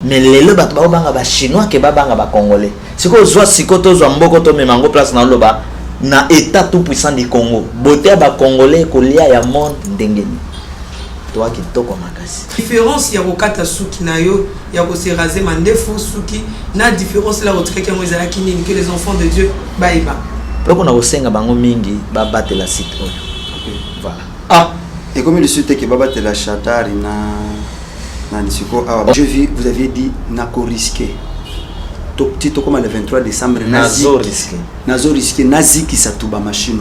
Mais lelo bato ba banga ba chinois ke ba banga ba congolais. Siko zwa sikoto zwa mboko to memango place na loba na état tout puissant du Congo. Boté ba congolais ko lia ya monde ndengeni. Toi qui toko makasi. Différence ya kokata suki na yo ya ko se raser mandefu suki na différence la retraite mo ezala kinini que les enfants de Dieu baïba. Poko na osenga bango mingi ba battre la site oyo. Voilà. Ah, et comme le site qui va battre la chatari na je vis, vous aviez dit Nako risqué. Tito comme le 23 décembre, Nazo risqué. Nazo risqué, Nazi qui s'atouba machine.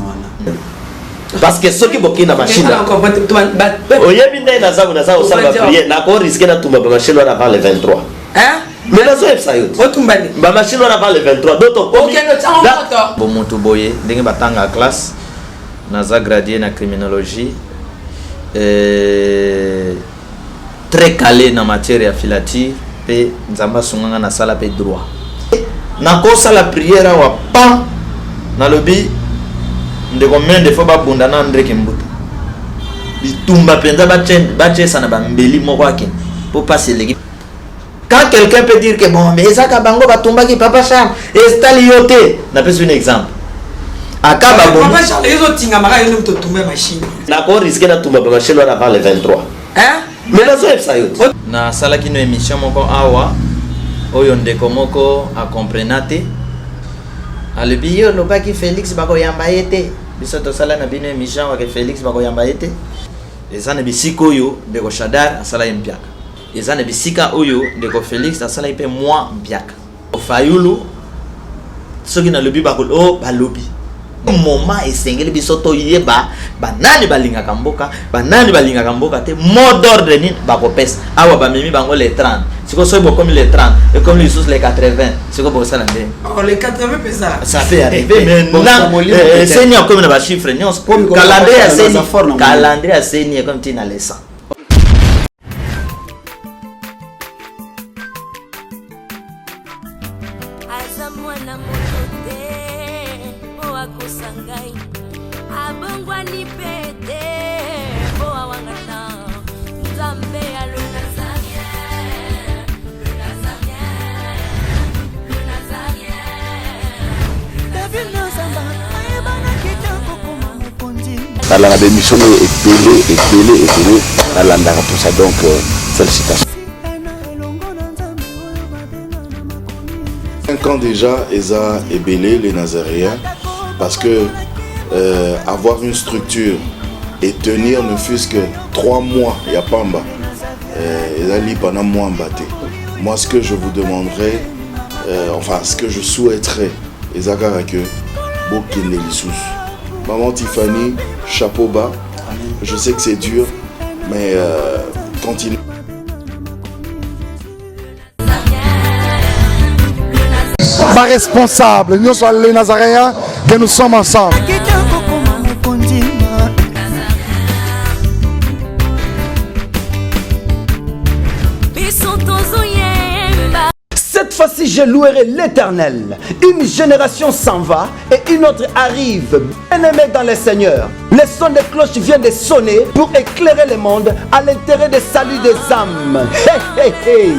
Parce que ceux qui boquent la machine. Oye, bien, Naza, Naza, on va prier. Nako risqué na tumba machine avant le 23. Hein? Mais Nazo est ça. Otumbani. Ba machine avant le 23. D'autres. Ok, le temps moto. Bon moto boye, dengue batanga classe. Naza gradé na criminologie. Très calé dans matière de filature et nzamba sunganga na sala pe droit na kosa la prière wa pa na lobi ndeko mende fo ba bunda na André Kimbuta bitumba penza ba tchesa na ba mbeli moko akini pour passer l'équipe. Quand quelqu'un peut dire que bon mais ça ka bango ba tumba ki papa Charles et stalioté na pèse un exemple akaba bon papa Charles les autres tinga mara yo to tumba machine na ko risquer na tumba ba machine avant le 23 hein. Mais la zoe ça yote na sala kino émission moko awa oyo ndeko moko a comprenate alebi yo lobaki Félix bako yamba yete biso to sala na bino émission wa ke Félix bako yamba yete ezana bisiko oyo ndeko Shadar asala yempiaka ezana bisika oyo ndeko Félix asala ipe moi mpiaka ofayulu soki na lobi bako o balobi moment esengeli bisoto yeba banani balinga kamboka banani balinga kamboka te mot d'ordre ni bakopesa awa ba memi bango les 30 siko sobo comme les 30 et comme les sous les 80 siko bo ça ndé oh les 80 pesa ça fait arriver maintenant seigneur comme na ba chiffre nyons calendrier à seigneur comme tina les 100. La démission est belée, pour ça donc félicitations. 5 ans déjà, Eza est belé les Nazaréens parce que avoir une structure et tenir ne fût-ce que 3 mois, il n'y a pas en bas. Eza li pendant moi en bâté. Moi, ce que je vous demanderais, enfin ce que je souhaiterais, Eza que Bokine Lissous. Maman Tiffany, chapeau bas. Je sais que c'est dur, mais continue. Pas responsable, nous sommes les Nazaréens, que nous sommes ensemble. Cette fois-ci, je louerai l'Éternel. Une génération s'en va et une autre arrive. Bien-aimés dans le Seigneur, le son des cloches vient de sonner pour éclairer le monde à l'intérêt des saluts des âmes. Hey, hey, hey.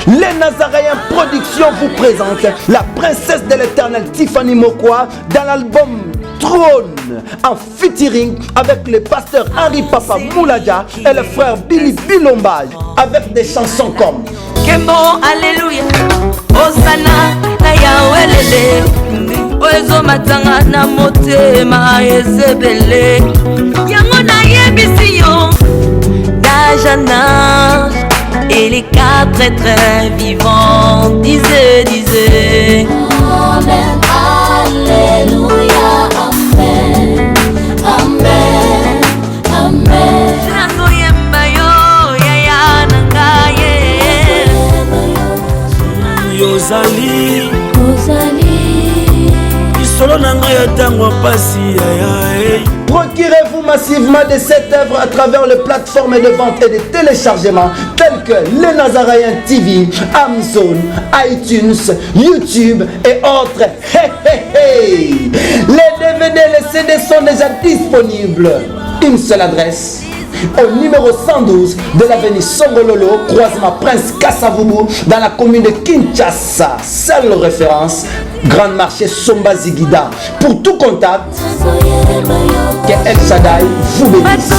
Les Nazaréens Productions vous présentent la princesse de l'Éternel Tiffany Mokwa dans l'album Trône en featuring avec le pasteur Henri Papa Moulaja et le frère Billy Bilomba avec des chansons comme Kembo Alléluia Osana na Yahweh lele Oezo matanga na motema ezebele Yango na yebisiyo Dajana et les 4 êtres vivants disaient Amen, Alléluia, Amen, Amen, Amen. Yozali Isolo nanga ya tango pasi ya. Procurez-vous massivement de cette œuvre à travers les plateformes de vente et de téléchargement telles que Les Nazaréens TV, Amazon, iTunes, YouTube et autres. Hey, hey, hey. Les DVD et les CD sont déjà disponibles. Une seule adresse au numéro 112 de l'avenue Songololo, croisement Prince Kassavubu, dans la commune de Kinshasa. Seule référence, Grand Marché Somba Zigida. Pour tout contact, que El Shaddai vous bénisse.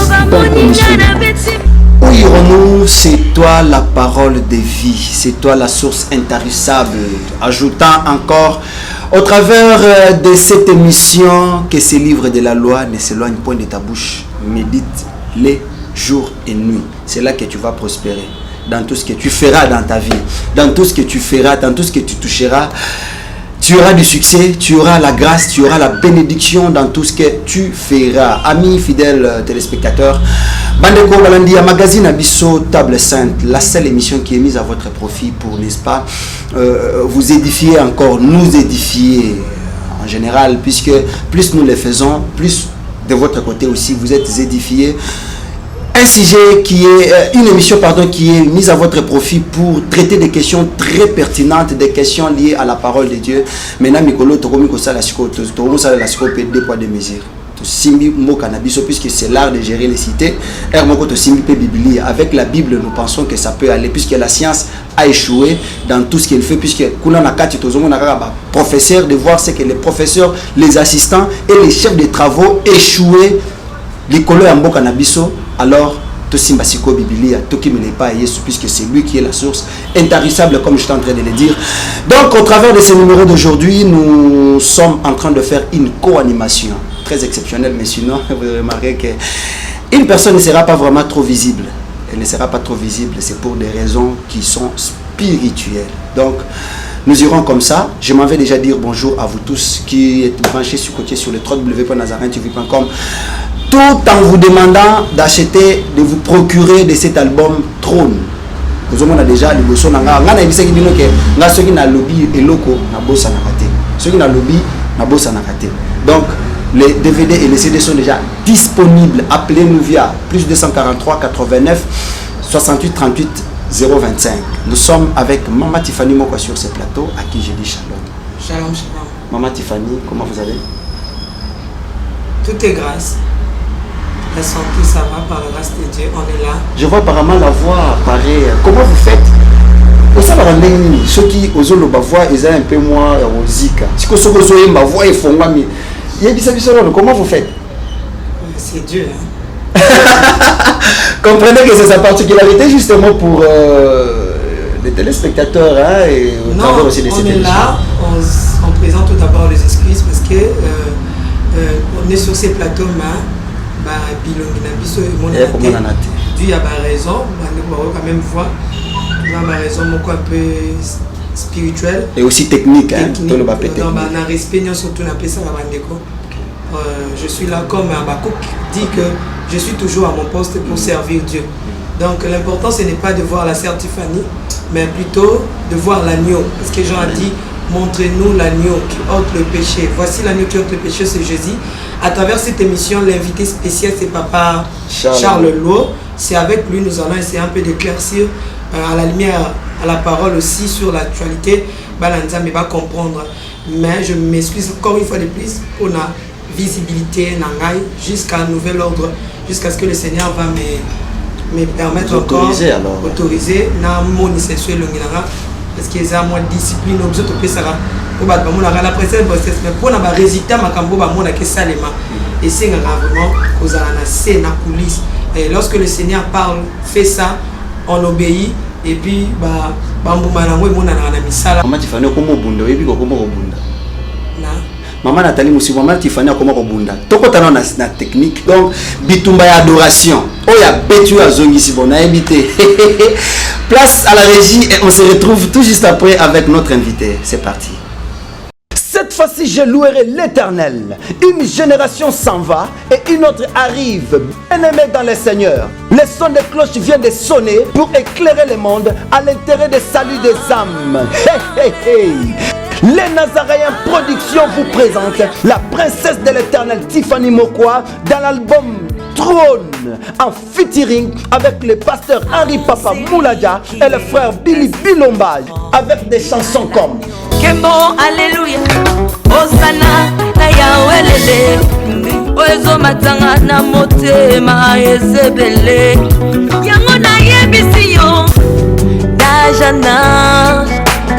Où irons-nous? C'est toi la parole de vie, c'est toi la source intarissable. Ajoutant encore, au travers de cette émission, que ces livres de la loi ne s'éloignent point de ta bouche. Médite-les jour et nuit. C'est là que tu vas prospérer. Dans tout ce que tu feras dans ta vie, dans tout ce que tu feras, dans tout ce que tu toucheras, tu auras du succès, tu auras la grâce, tu auras la bénédiction dans tout ce que tu feras. Amis fidèles téléspectateurs, Bandeko Balandi, à Magazine Abisso Table Sainte, la seule émission qui est mise à votre profit pour, n'est-ce pas, vous édifier encore, nous édifier en général, puisque plus nous le faisons, plus de votre côté aussi vous êtes édifiés. Un sujet qui est, une émission pardon, qui est mise à votre profit pour traiter des questions très pertinentes, des questions liées à la parole de Dieu. Maintenant, Mikolo, Tokomiko Salasiko, Tokomiko Salasiko, deux poids, deux mesures. Simbi Mo Cannabis, puisque c'est l'art de gérer les cités. Hermoko Simbi Bibli. Avec la Bible, nous pensons que ça peut aller, puisque la science a échoué dans tout ce qu'elle fait, puisque Kuna Nakati Tozomo Nakaba, professeur, de voir ce que les professeurs, les assistants et les chefs de travaux échoués. L'icolo Ambo Cannabiso, alors Tosimba Siko Biblia, Toki ne l'est pas Yesu, puisque c'est lui qui est la source intarissable, comme je suis en train de le dire. Donc, au travers de ce numéro d'aujourd'hui, nous sommes en train de faire une co-animation très exceptionnelle, mais sinon, vous remarquez qu'une personne ne sera pas vraiment trop visible. Elle ne sera pas trop visible, c'est pour des raisons qui sont spirituelles. Donc, nous irons comme ça. Je m'en vais déjà dire bonjour à vous tous qui êtes branchés sur le www.nazarentv.com, tout en vous demandant d'acheter, de vous procurer de cet album Trône. Nous avons déjà les bossons. Donc, les DVD et les CD sont déjà disponibles. Appelez-nous via plus 243 89 68 38 025. Nous sommes avec Maman Tiffany Moko sur ce plateau, à qui je dis shalom. Shalom, shalom. Maman Tiffany, comment vous allez? Tout est grâce. La santé, ça va, par la grâce de Dieu, on est là. Je vois apparemment la voix pareille. Comment vous faites? Ça va rendre ceux qui osent le voix, ils ont un peu moins zika. Si vous osez ma voix, ils font mais il y a des comment vous faites? C'est Dieu. Hein? Comprenez que c'est sa particularité justement pour les téléspectateurs hein, et au travers aussi des on est là, on présente tout d'abord les excuses parce que on est sur ces plateaux Dieu y a raison, on va quand même voir, il y a raison un peu spirituelle et aussi technique, hein, dans le respect, surtout je suis là comme Habakkuk dit que je suis toujours à mon poste pour servir Dieu. Donc l'important ce n'est pas de voir la sœur Tiffany, mais plutôt de voir l'agneau. Parce que Jean a dit, montrez-nous l'agneau qui ôte le péché. Voici l'agneau qui ôte le péché, c'est Jésus. À travers cette émission, l'invité spécial c'est Papa Charles Lowe. C'est avec lui nous allons essayer un peu d'éclaircir à la lumière, à la parole aussi sur l'actualité. Balanza mais va comprendre. Mais je m'excuse encore une fois de plus pour la visibilité jusqu'à un nouvel ordre, jusqu'à ce que le Seigneur va me permettre encore autoriser na moni sensuel longinara parce que ça moi discipline objet to pesara pour ba mona la précédente process mais pour na ba résultat makambo ba mona ke salema et c'est vraiment cause na scène na coulisses et lorsque le Seigneur parle fait ça on obéit et puis ba mbuma na ngwe mona na misala Maman Tiffany komo bunda ebi ko komo bunda na Maman Nathalie Moussi, Maman Tiffany comment Robunda. Toko tano na technique. Donc bitumba ya adoration. Oh ya betu ya zongi si bon a habité. Place à la régie et on se retrouve tout juste après avec notre invité. C'est parti. Cette fois-ci, je louerai l'Éternel. Une génération s'en va et une autre arrive. Bien-aimés dans le Seigneur, le son des cloches vient de sonner pour éclairer le monde à l'intérêt des saluts des âmes. Hey, hey, hey. Les Nazaréens Productions vous présentent la princesse de l'Éternel Tiffany Mokwa dans l'album Trône en featuring avec le pasteur Henri Papa Mouladia et le frère Billy Bilomba avec des chansons comme Kembo, Alléluia, Hosanna, Yahweh, oezo matanga na motema ezebele yango nayebisi yo d'âge en âge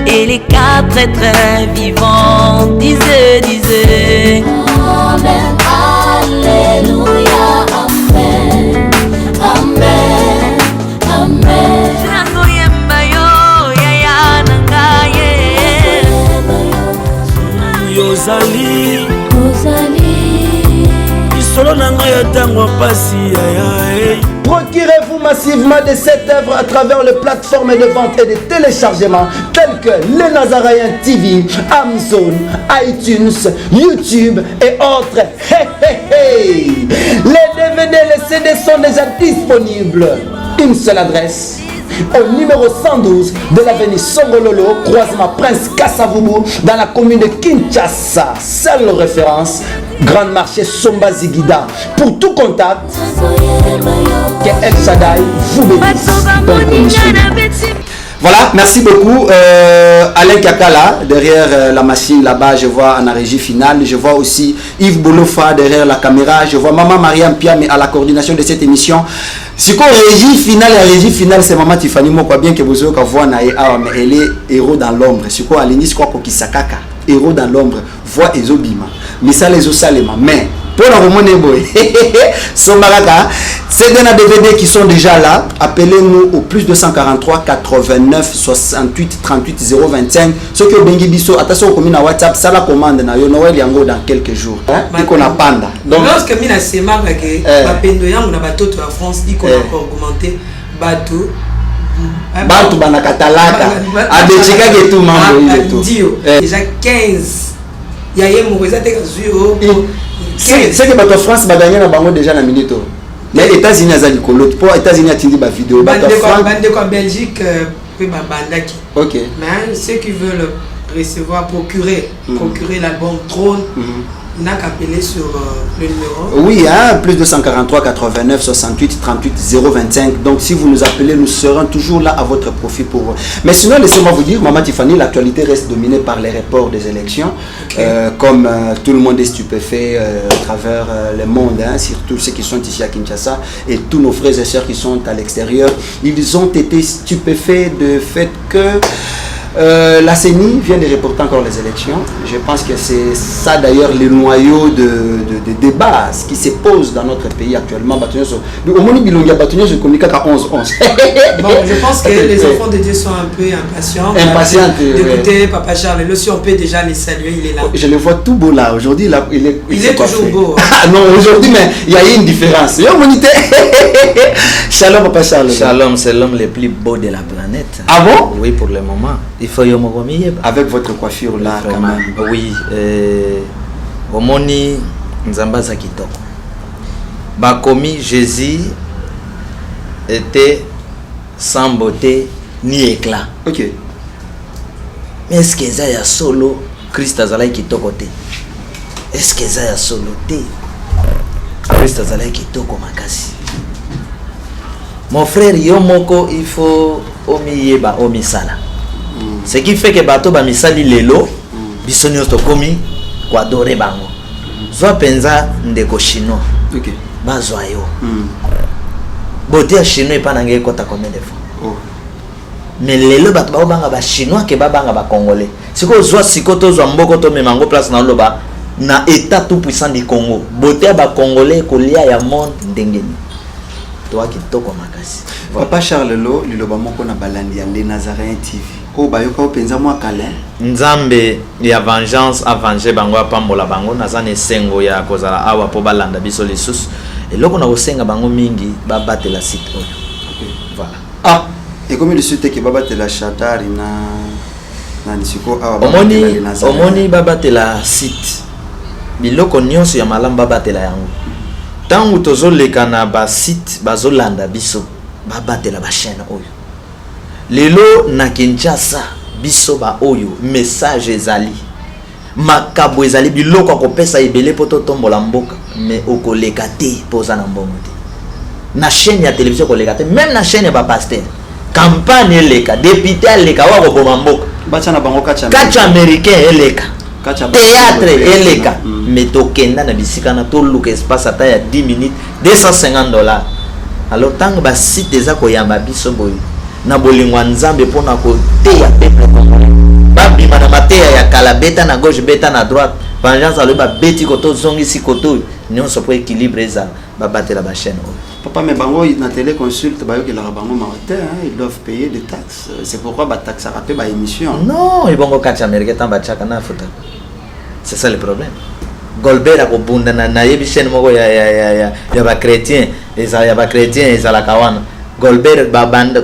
et les quatre êtres vivants disait Amen, Alléluia, Amen, Amen, Amen. Yozali Isolo nanga ya tango pasi ya. Procurez-vous massivement de cette œuvre à travers les plateformes de vente et de téléchargement telles que Les Nazaréens TV, Amazon, iTunes, YouTube et autres. Les DVD et les CD sont déjà disponibles. Une seule adresse. Au numéro 112 de l'avenue Songololo, croisement Prince Kassavubu, dans la commune de Kinshasa. Seule référence, Grand Marché Somba Zigida. Pour tout contact, que El Shaddai vous bénisse. Voilà, merci beaucoup. Alain Kakala, derrière la machine là-bas, je vois en régie finale. Je vois aussi Yves Bolofa derrière la caméra. Je vois Maman Mariam Piame à la coordination de cette émission. Si quoi régie finale, c'est Maman Tiffany Mokwa, bien que vous ayez voir mais elle est héros dans l'ombre. Si quoi Alini, c'est quoi Kokisakaka, héros dans l'ombre, voix Ezobima. Mais ça les Osalema. Mais pour la remonter, c'est des DVD qui sont déjà là. Appelez-nous au plus 243 89 68 38 025. Ce que Bengi Bisso, attention au commune à WhatsApp, ça la commande na yo Noël yango dans quelques jours. Il qu'on a panda. Donc lorsque mina sema que bapendo yango na batoto ya France, il qu'on a encore augmenté bateau. Bantu banakatalaka. Adechika ke tout mambo ile tout. Déjà 15. Ya ye mo eza te kazuyo. C'est que bateau France ba gagner na bango déjà na minute. Mais les États-Unis azali kolo pour États-Unis atindi ba vidéo bande quoi Belgique pe ba bandaki. OK. Mais ceux qui veulent recevoir procurer l'album Trône n'a qu'à appeler sur le numéro. Oui, hein, plus 243 89 68 38 025. Donc si vous nous appelez, nous serons toujours là à votre profit pour vous. Mais sinon, laissez-moi vous dire, Maman Tiffany, l'actualité reste dominée par les reports des élections. Comme tout le monde est stupéfait à travers le monde, hein, surtout ceux qui sont ici à Kinshasa et tous nos frères et sœurs qui sont à l'extérieur. Ils ont été stupéfaits du fait que la CENI vient de reporter encore les élections. Je pense que c'est ça d'ailleurs le noyau de débat qui se pose dans notre pays actuellement. Au moins, je communique à 11-11. Bon, je pense que les enfants de Dieu sont un peu impatients d'écouter Papa Charles. Là, si on peut déjà les saluer, il est là. Je le vois tout beau là. Aujourd'hui, il est toujours beau. Ah non, aujourd'hui, mais il y a une différence. Shalom, Papa Charles. Shalom, c'est l'homme le plus beau de la planète. Ah bon? Oui, pour le moment. Il faut y avec votre coiffure là, quand même. Oui, Omoni Nzambaza Kitoko. Bakomi Jésus était sans beauté ni éclat. OK. Mais est-ce que ça y a solo Christ Azalai Kitoko te? Est-ce que ça y a solo te? Christ Azalai Kitoko makasi. Mon frère Yomoko, il faut omiyeba omisala. Ce qui fait que bato ba misali lelo bisonyo to komi kwa adore bango. Zo penza ndeko chinois. OK. Bazwa yo. Beauté ya chinois pa nangé kota combien de fois. Oh. Mais lelo bato ba banga ba chinois ke ba banga ba congolais. Siko zo sikoto zo mboko to memango place na loba na état tout puissant du Congo. Beauté ba congolais ko lia ya monde ndengeni. Toi qui toko makasi. Papa Charles Lo, liloba moko na balandi ya Les Nazaréens TV. Oh bayoka openza mwa kala. Nzambe ya vengeance a venger bango apambola bango nazane sengo ya kozala awa po balanda biso lisusu. Eloko na kosenga bango mingi babatela site oyo. Voilà. Ah, et comme le site qui babatela chatari na nisiko awa omoni babatela site. Biloko nyonso ya malamu babatela yango. Tangu tozoleka na ba site bazolanda biso babatela ba chaîne oyo. Lelo na Kinshasa biso ba oyo message ezali makabo ezali biloko akopesa ebele poto tombola mboka mais okoleka te poza na mbongo te na chaîne ya télévision koleka te même na chaîne ya ba pasteur campagne eleka député eleka wa koboma mboka bacha na bango kacha américain eleka théâtre eleka mais tokenda na bisika na toluka espace ata ya 10 minutes $250. Alors tant ba site eza koyamba biso boy na bolingwa nzambe pona ko teya peuple congolais babima na mateya ya kala beta na gauche beta na droite vengeance alo ba beti koto zongi si koto nyonso po équilibre eza ba batela ba chaîne. Papa, mais bango na télé consulte ba yo que la bango marocain, ils doivent payer des taxes. C'est pourquoi ba taxe rapé ba émission. Non, ils vont catch américain tant ba chaka na futa. C'est ça le problème. Golbert a kobunda na yebi chaîne moko ya ba chrétien, ya ba chrétien ezala kawana. Golbert ba banda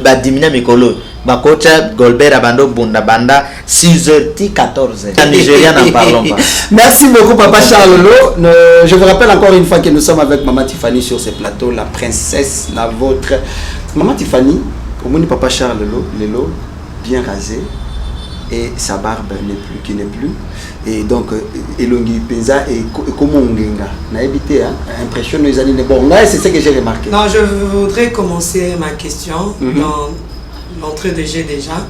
ba dimina mikolo. Ba coach Golbert abando bunda banda 6h 14h. En Nigeria n'en parlons pas. Merci beaucoup Papa Charles Lolo. Je vous rappelle encore une fois que nous sommes avec Maman Tiffany sur ce plateau, la princesse, la vôtre. Maman Tiffany, comme on dit Papa Charles Lolo, bien rasé et sa barbe qui n'est plus. Et donc Elongi Peza et comment on n'a évité impression les années bon là c'est ce que j'ai remarqué. Non, je voudrais commencer ma question dans l'entrée de jeu déjà.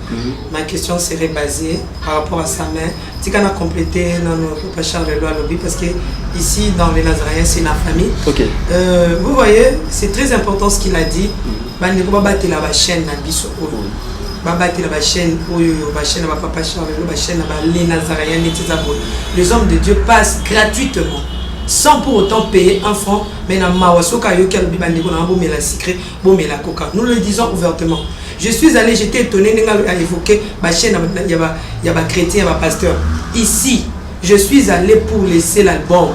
Ma question serait basée par rapport à sa main. Si on a complété notre Papa Charles Lolo à lobby parce que ici dans les Nazaréens c'est la famille. Ok. Vous voyez, c'est très important ce qu'il a dit. Bande ko battre la chaîne na biso. Battre la chaîne la chaîne na Papa Charles Lolo, la chaîne na les Nazaréens les hommes de Dieu passent gratuitement sans pour autant payer un franc. Mais na mawasoka yo kel bibande ko na bo mela secret, bo mela coca. Nous le disons ouvertement. Je suis allé, j'étais étonné à évoquer ma chaîne, il y a un chrétien, il y a un pasteur. Ici, je suis allé pour laisser l'album.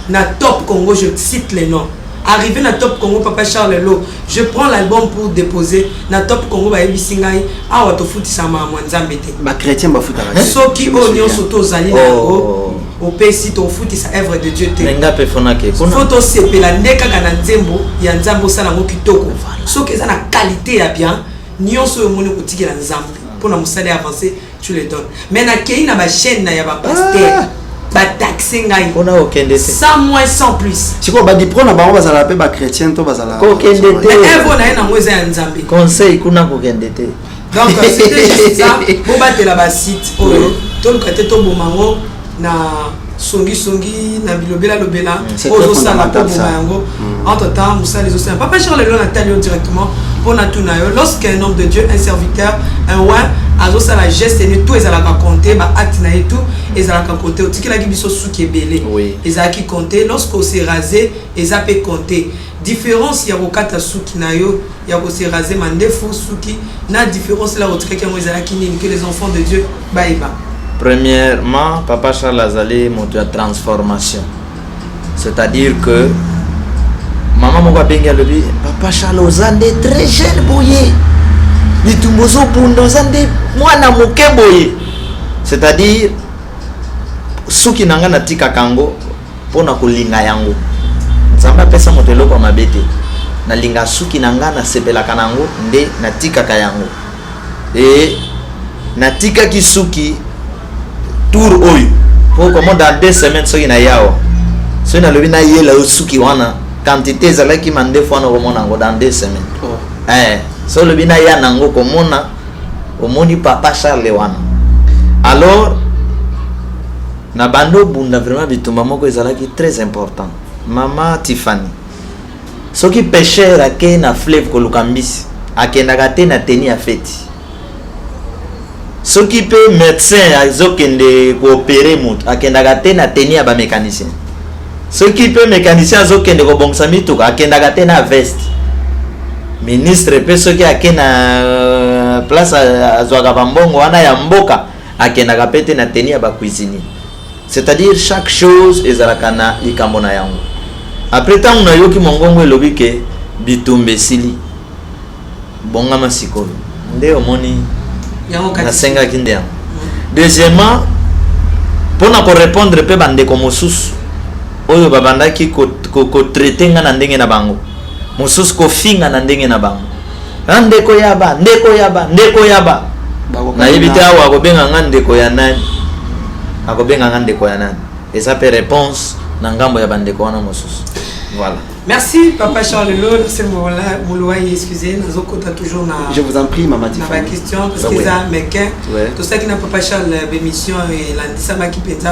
Na Top Congo, je cite les noms. Arrivé na Top Congo, Papa Charles Lolo, je prends l'album pour déposer. Na Top Congo, ba ebi singai, awa to futi sama mwanzambete. Ba chrétien ba futa. Soki o nyo soto zali na go. Au pays to futi sa œuvre de Dieu te. Nenga pe fonake. Photo sepela ndeka kana nzembo ya nzambo sala ngo kitoko. Soki eza na qualité ya bien. Nyonso yo moni kotikela nzambe pour na musala avancer tu les donnes mais na kei na ba chaîne na ya ba pasteur ba taxer ngai on a aucun décès sans moins sans plus siko ba dipro na bango bazala pe ba chrétien to bazala aucun décès evo na na moza ya nzambe conseil kuna aucun décès donc c'était juste ça bo batela ba site oyo to lokate to bomango na songi na bilobela lobela ozo sala po bomango entre temps musala les océans Papa Charles Lolo Nathalie directement pour natunayo lorsqu'un homme de Dieu un serviteur un roi azo sala geste et tout ezala ka compter ba acte na et tout ezala ka compter o tikela ki biso suki ebele ezala ki compter lorsqu'on s'est rasé ezala pe compter différence ya kokata suki na yo ya ko s'est rasé mandefu suki na différence là o tikela ki ezala ki nini que les enfants de Dieu baïba. Premièrement, Papa Charles Azali montre la transformation. C'est-à-dire que maman moko benga lobi Papa Charles ozande très jeune boye. Litumbozo pundo ozande mwana moke boye. C'est-à-dire suki nanga na tika kango pona kolinga yango. Nzamba pesa motelo kwa mabete. Na linga suki nanga na sepela kanango nde na tika kayango. Et na tika kisuki tour oyo pour comment dans 2 semaines so ina yao so na lobi na yela usuki wana quantité zala ki mande fois na komona ngo dans 2 semaines so lobi na ya nango komona omoni Papa Charles wana alors na bando bunda vraiment bitumba moko ezala ki très important Maman Tiffany soki pêcheur ake na fleuve ko lukambisi akendaka te na teni ya fête ce qui peut médecin azokende coopérer moto akendaka te na teni ya ba mécanicien ce qui peut mécanicien azokende ko bongisa mituka akendaka te na veste ministre pe soki akena place azwaka bambongo wana ya mboka akendaka pe te na teni ya ba cuisinier c'est-à-dire chaque chose ezalaka na likambo na yango après tant na yoki mongongo elobi ke bitumbe sili bongama sikoyo nde omoni na senga kindea. Deuxièmement, pour na ko répondre pe bande ko mosusu oyo babanda ki ko traiter nga na ndenge na bango mosusu ko finga na ndenge na bango ndeko yaba na yebita awa ko benga nga ndeko ya nani ako benga nga ndeko ya nani et ça peut réponse na ngambo ya bande ko wana mosusu Voilà. Merci, Papa Charles Lolo. C'est mon Moulouaï, excusez, nous avons toujours Je vous en prie, Maman Tiffany. Ma question, parce que ça, mais tout ça qui n'a Papa Charles, l'émission et l'Andisama qui pète,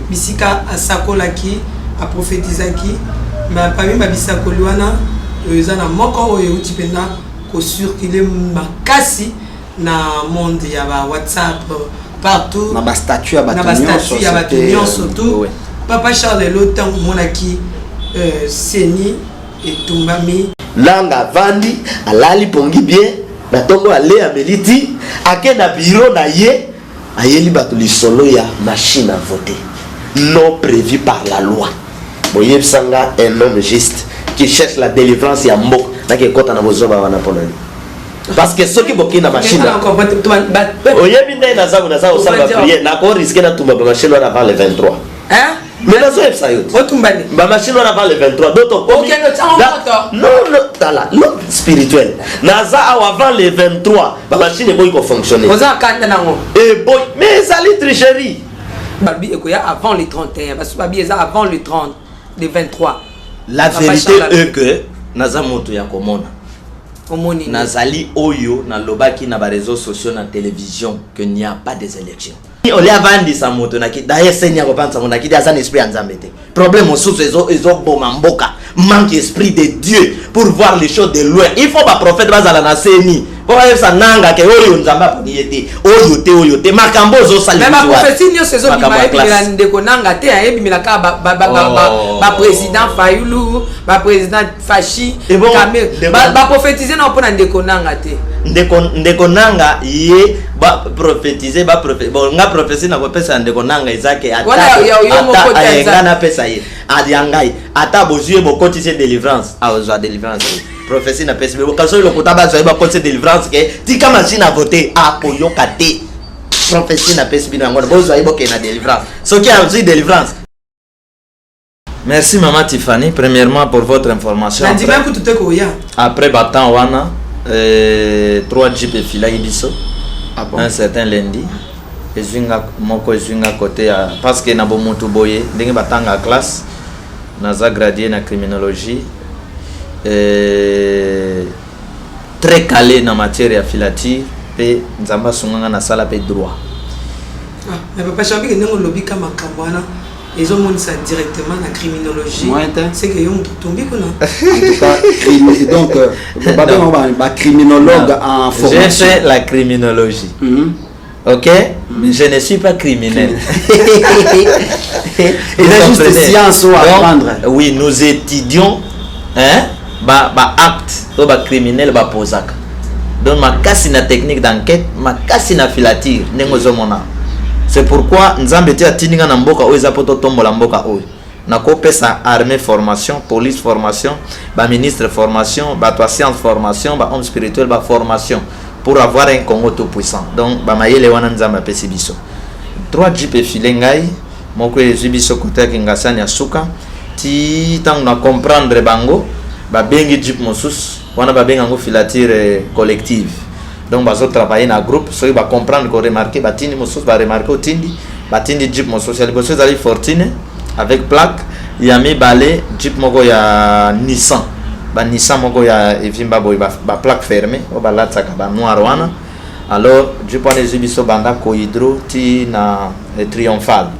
Bissika à Sakolaki, à prophétisaki, mais parmi ma Bissakoluana, ils ont un moko ou utipena, qu'au circuler ma cassi, na monde, il y a WhatsApp partout. Na ba statut à il y a Batunion surtout. Papa Charles Lolo, tant mon acquis, Seni et Tumbami. Langa Vandi, alali pongi bien, na tongo ale ameliti, ake na bureau na ye, ayeli bato li solo ya machine à voter. Non prévu par la loi. Boyeb Sanga, un homme juste qui cherche la délivrance ya mbok, na ke kota na bozo ba wana polani. Parce que ceux qui boki na machine. Oyebi ndai na zabu osamba prier, na ko risquer na tumba ba machine wana avant le 23. Hein? Mais là, c'est ça. Ma machine on avant le 23. D'autres. Non, non, spirituel. Naza avant le 23. Ma machine est bonne pour fonctionner. Et boy, mais ça les tricherie. Avant le 31, parce que avant le 30, le 23. La vérité est que Naza moto ya komona. Nazali oyo na lobaki na ba réseaux sociaux na télévision que n'y a pas des élections. On les a vendu sa moto na ki d'ailleurs Seigneur repense mon ki des esprit nzambe te. Problème sous ils ont bomamboka, manque esprit de Dieu pour voir les choses de loin. Il faut pas prophète bazala na seni. Pour ça nanga ke oyo nzamba pour yete. Oyo te makambo zo sali. Même ma prophétie nyo saison bi ma ebi ndeko nanga te ebi milaka ba président Fayulu, ba président Fachi, ba prophétiser na pour ndeko nanga te. Ndeko nanga ye ba prophétiser ba bon nga prophétie na ko pesa ndeko nanga izake ata na pesa ye adiangai ata bozuye bokoti se délivrance aozwa délivrance prophétie na pesa bo kaso lo kutaba zo ba koti délivrance ke tika machine à voter akoyoka te prophétie na pesa bino ngona bozo ayiboke na délivrance so ki a délivrance. Merci Maman Tiffany premièrement pour votre information. Après battant wana 3 jeep et fila ibiso un certain lundi et zwinga moko zwinga côté parce que na bomutu boye ndenge batanga classe naza gradué na criminologie très calé na matière ya filature pe nzamba sunganga na sala pe droit. Mais papa chambi que ndenge lobi kama kamwana ils ont monté ça directement la criminologie. C'est que yon tombé quoi là. En tout cas, donc criminologue en formation. J'ai fait la criminologie. Ok, mais je ne suis pas criminel. Il a juste des sciences à apprendre. Oui, nous étudions acte, criminel, posaka. Donc ma casse na technique d'enquête, ma casse na filature, nengozo mona. C'est pourquoi Nzambe te atininga na mboka oyo zapoto tombola mboka oyo. Na ko pesa armée formation, police formation, ba ministre formation, ba toi science formation, ba homme spirituel ba formation pour avoir un Congo tout puissant. Donc ba mayele wana Nzambe pesi biso. 3 jeep e filengai, moko e biso côté kingasani ya suka, ti tang na comprendre bango, ba bengi jeep mosus, wana ba benga ngo filature collective. Donc bazo travailler na groupe so ba comprendre ko remarquer batini mosos ba remarquer otindi batindi jeep mo social bosso zali fortune avec plaque ya mi balé jeep moko ya Nissan ba Nissan moko ya evimba boy ba plaque fermée o ba latsa ka ba noir wana alors jeep wana ezibiso banda ko hydro ti na triomphal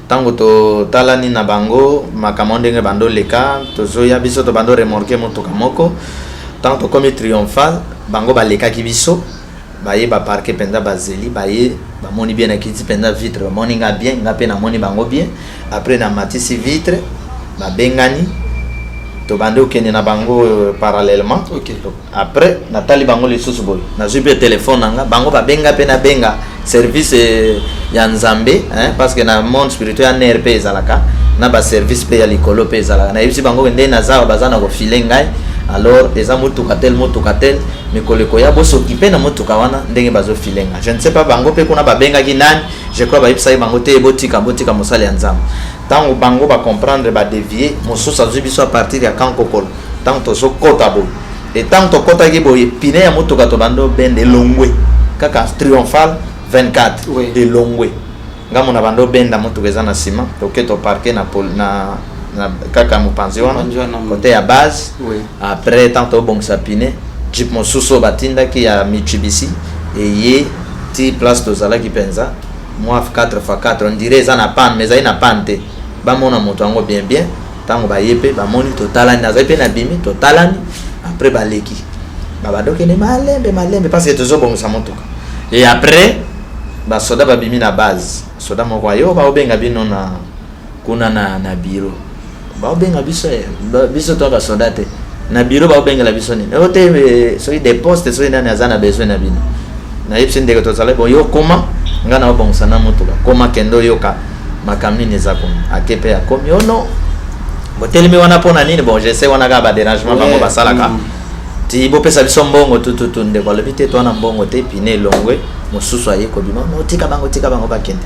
tango to talani na bango makamonde nge bando leka to zo ya biso to bando remorquer moto kamoko tanto comme triomphal bango baleka kibiso baye ba parquer penda bazeli baye ba moni bien akiti penda vitre ba moni nga bien nga pe na moni bango bien après na matisi vitre ba bengani to bando kene na bango parallèlement. OK. Après natali bango les sous boy na zupe téléphone nga bango ba benga pe na benga service ya Nzambe parce que na monde spirituel na RP ezalaka na ba service pe ya likolo pe ezalaka na yebisi bango ndé na za bazana ko filengai. Alors eza motuka tel mais koleko ya bo s'occuper na motuka wana ndenge bazo filenga. Je ne sais pas bango pe kuna ba benga ki nani, je crois ba ipsa bango te botika mosala ya Nzambe. Tango bango ba comprendre ba dévier mosusa zubiso à partir ya kankokolo. Tango to so kota bo. Et tango to kota ki boye pine ya motuka to bando bende longwe. Kaka triomphal 24 et longwe. Ngamo na bando benda motuka eza na sima, to keto parquer na kaka mopanzi wana côté ya base après tant tobongisa pine jeep mosusu batindaki ya Mitsubishi eye ti place tozalaki mpenza moi 4x4 on dirait eza na panne mais ezali na panne te bamona moto yango bien bien ntango baye mpe bamoni totalani nazali mpe na bimi totalani après baleki babadokende malembe parce que tozobongisa motuka et après basoda babimi na base soda moko ayo baobenga bino na kuna na biro baobenga biso to basoda te na biro baobengela biso nini ote soki des postes soki nani aza na besoin na bino na yebisi ndenge tozala bon yo koma nga na obongisa na motuka koma kendo yoka makambo nini eza kuna ake mpe akomi ono botelemi wana mpona nini bon je sais wana kaka badérangement bango basalaka ti bopesa biso mbongo tututu ndeko alobi te twana mbongo te pine elongwe mosusu aye kobima no tika bango bakende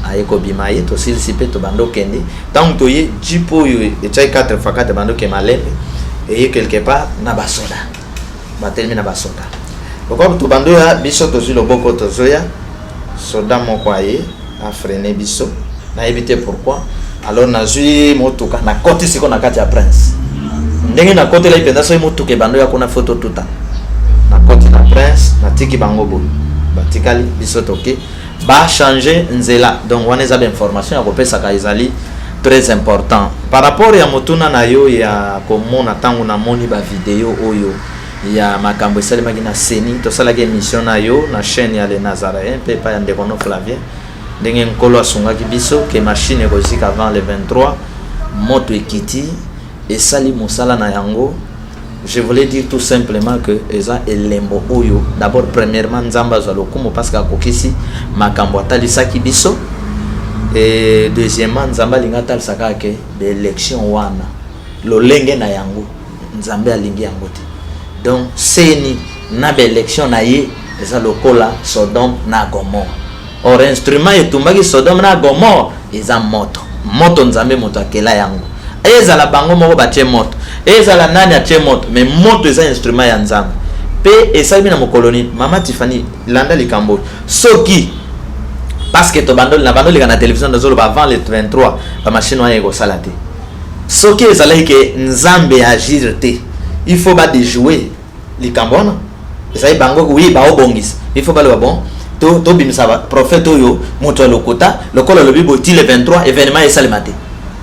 aye kobima ye tosilisi mpe tobanda okende ntango toye jipe oyo etiai 4x4 banda oke malembe eye quelque part na basoda batelemi na basoda lokwa tobanda oya biso tozwi loboko tozoya soda moko aye afrene biso nayebi te pourquoi alors nazwi motuka nakoti siko na kati ya prince ndenge nakotela ipenza soki motuka ebanda oya kuna foto tuta nakoti na prince natiki bango boye batikali biso toke bachange nzela donc wana eza bainformation ya kopesaka ezali très important par rapport ya motuna na yo ya komona ntango namoni bavideo oyo ya makambo esalemaki na seni tosalaki émission na yo na chaîne ya le Nazaréen mpe pa ya ndekono Flavien ndenge nkolo asungaki biso ke machine ekozika avant le 23 moto ekiti esali mosala na yango. Je voulais dire tout simplement que eza elembo oyo d'abord premièrement nzamba azwa lokumu parce que akokisi makambo atalisaki biso et deuxièmement nzamba alingi atalisaka ke baélection wana lolenge na yango nzambe alingi yango te donc seni na baélection na ye eza lokola Sodome na Gomorre. Or instrument etumbaki Sodome na Gomorre eza moto nzambe moto akela yango ezala bango moko batie moto ezala nani atie moto mais moto eza instrument ya nzambe pe esalimi na mokoloni mama Tiffany landa likambo soki parce que to bandoli na bandoli na télévision dozolo avant le 23 ba machine wana eko sala te soki ezala ke nzambe agir te il faut ba déjouer likambo wana ezali bango oui ba obongisa il faut ba le bon to bimisa prophète oyo moto lokota lokola lobi boti le 23 événement esalema te.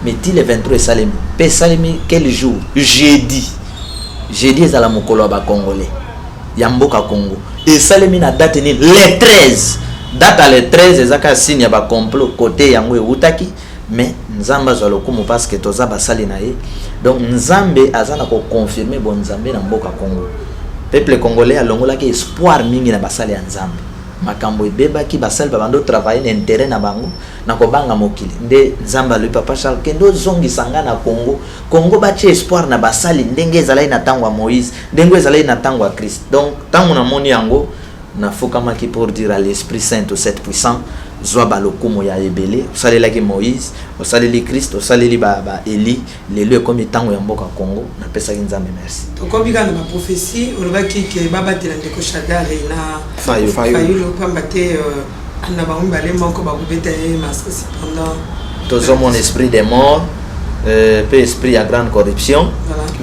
Mais le 23 Salemi, pe Salemi quel jour? Jeudi est à la mokolo ba congolais. Yamboka Congo. Et Salemi na date ni le 13. Date à le 13 ezaka signe ba complot côté yango utaki mais nzamba zo lokumu parce que toza ba sali na ye. Donc nzambe azana ko confirmer bon nzambe na mboka Congo. Peuple congolais alongola ke espoir mingi na basali ya nzambe. Makambo ebeba ki basali babando travailler na intérêt na bango na kobanga mokili nde nzamba lui papa Charles kendo zongi sanga na Congo batie espoir na basali ndenge ezalai na tango ya Moïse ndenge ezalai na tango ya Christ. Donc tango na moni yango na fokamaki pour dire à l'Esprit Saint au Sept puissant zwa balokumu ya ebele osalelaki Moïse osaleli Christ osaleli ba Eli lelo comme tango ya mboka Congo na pesaki nzambe merci. Tokobika na prophétie olobaki ke baba de la ndeko Shadari na Fayulu pambate na bamba le moko ba kubeta masque cependant tous mon esprit des morts pe esprit à grande corruption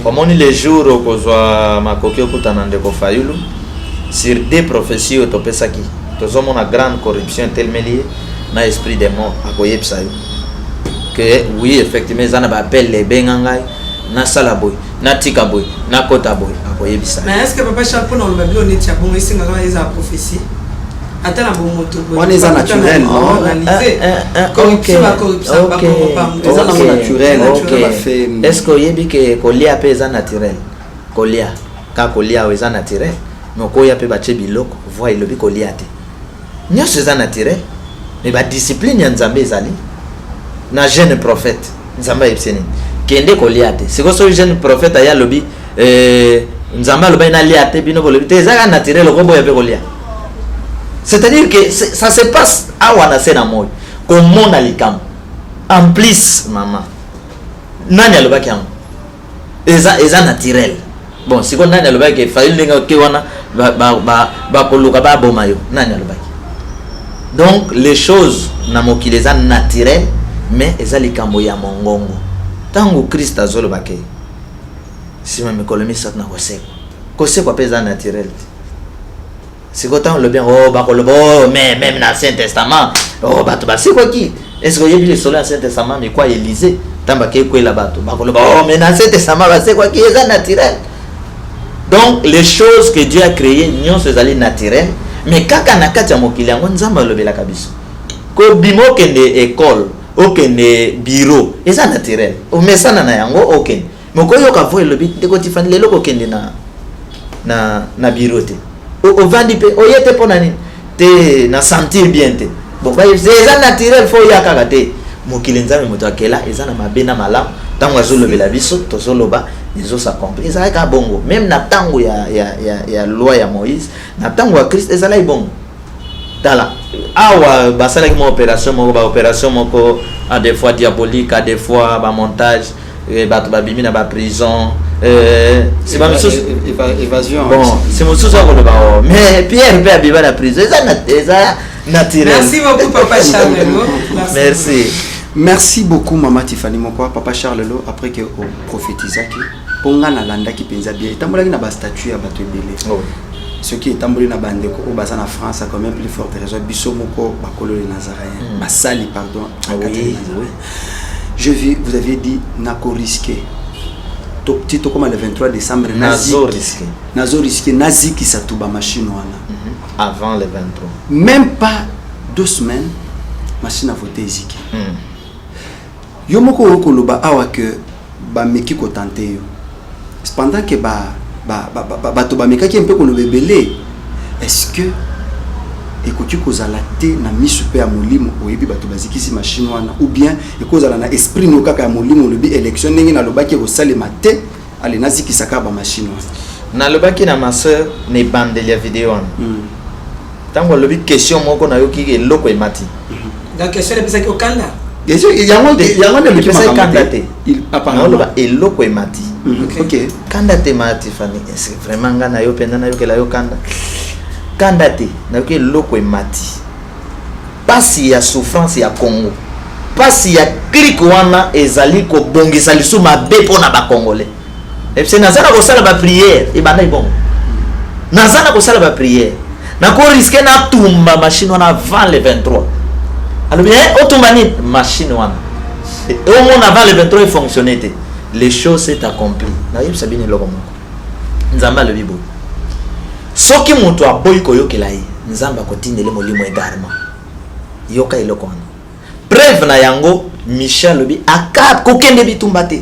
comme on les jours okozwa makoki okutana ndeko Fayulu sur des prophéties otopesaki tous mon a grande corruption tellement lié na esprit des morts akoyebisa yo que oui effectivement ça na ba appel les bengangai na salaboy na tikaboy na kotaboy akoyebisa. Mais est-ce que papa chapeau na le babilo netia bon ici ngaka eza prophétie atala bon moto on est naturel non corruption eza na naturel est-ce que yebi que kolia pe eza naturel kolia ka kolia eza naturel mais koya pe bache biloko voix ilobi kolia te nyonso eza naturel mais ba discipline ya nzambe ezali na jeune prophète nzambe yebiseni kende kolia te siko so jeune prophète aya lobi nzambe alobi na lia te bino bolobi te ezaka naturel okoboya pe kolia. C'est-à-dire que ça se passe à Wanasena Moy, comme mon alikam. En plus, maman, nani alobaki yango. Eza naturel. Bon, si on nani alobaki fail ninga ke wana ba koluka ba bomayo, nani alobaki. Donc les choses na mokili eza naturel mais eza likambo ya mongongo. tango Christ azoloba ke si ma mikolo misato na kosekwa pesa naturel c'est quand le bien oh bakoloba oh mais même dans Ancien Testament oh bato ba c'est quoi qui est-ce que il y a sur l'Ancien Testament mais quoi Élisée tamba ke ko la bato bakoloba oh mais dans Ancien Testament ba c'est quoi qui est naturel. Donc les choses que Dieu a créées nyons ces allées naturelles mais kaka na kati ya mokili yango nzamba lobela kabiso ko bimo kende école okende bureau eza naturel o mesana na yango okende moko yo ka voye lobi ndeko tifani lelo ko kende na bureau te o vandi pe o yete pona ni te na sentir bien te bon ba eza naturel fo ya kaka te mokili nzambe moto akela eza na mabe na malamu tango azolobela biso tozoloba ils ont ça compris ça ka bongo même na tango ya loi ya Moïse na tango ya Christ ezala ibongo tala awa basala ki mo opération moko à des fois diabolique à des fois ba montage bato babimi na ba prison c'est pas évasion bon c'est mon sous mais Pierre peut abiba la prison ça naturel. Merci beaucoup Papa Charles. Merci beaucoup Maman Tiffany Mokwa Papa Charles après que au prophétisaki ponga na landa ki penza bien tambola na ba statue ya bato ebele ce qui est tambola na bandeko au basa na France a quand même plus forte raison biso moko bakolo les Nazaréens basali pardon oui. Je vis vous aviez dit nako risqué tito comme le 23 décembre nazo risqué nazi qui satuba machine wana avant le 23 même pas 2 semaines machine a voté ziki yo moko okoloba awa que ba meki ko tenter yo cependant que bato ba mekaki un peu ko lobebele est-ce que ekoki kozala te na misu pe ya molimo oyebi bato bazikisi machine wana ou bien ekozala na esprit no kaka ya molimo lobi élection ndenge na lobaki ko salema te ale nazikisa ka ba machine wana na lobaki na ma sœur ne bandeli ya vidéo wana tango lobi question moko na yo ki eloko emati donc question de pesaki okanda yango de pesa kanda te il apparemment eloko emati OK kanda te mati Fanny c'est vraiment ngana yo penda na yo kela yo kanda te na yo eloko emati pasi ya souffrance ya Congo pasi ya clique wana ezali ko bongisa lisu mabe pona ba congolais et c'est nazana ko sala ba prière e bana ibongo nazana ko sala ba prière na ko risquer na tumba machine wana avant le 23 alors bien automani machine wana et au moins avant le 23 il fonctionnait les choses s'est accomplies na yeb sabine loko moko nzamba le bibo soki mutu aboyi koyokela ye nzamba kotindele molimo egarma yoka eloko wana preuve na yango Michel lobi akab kokende bitumba te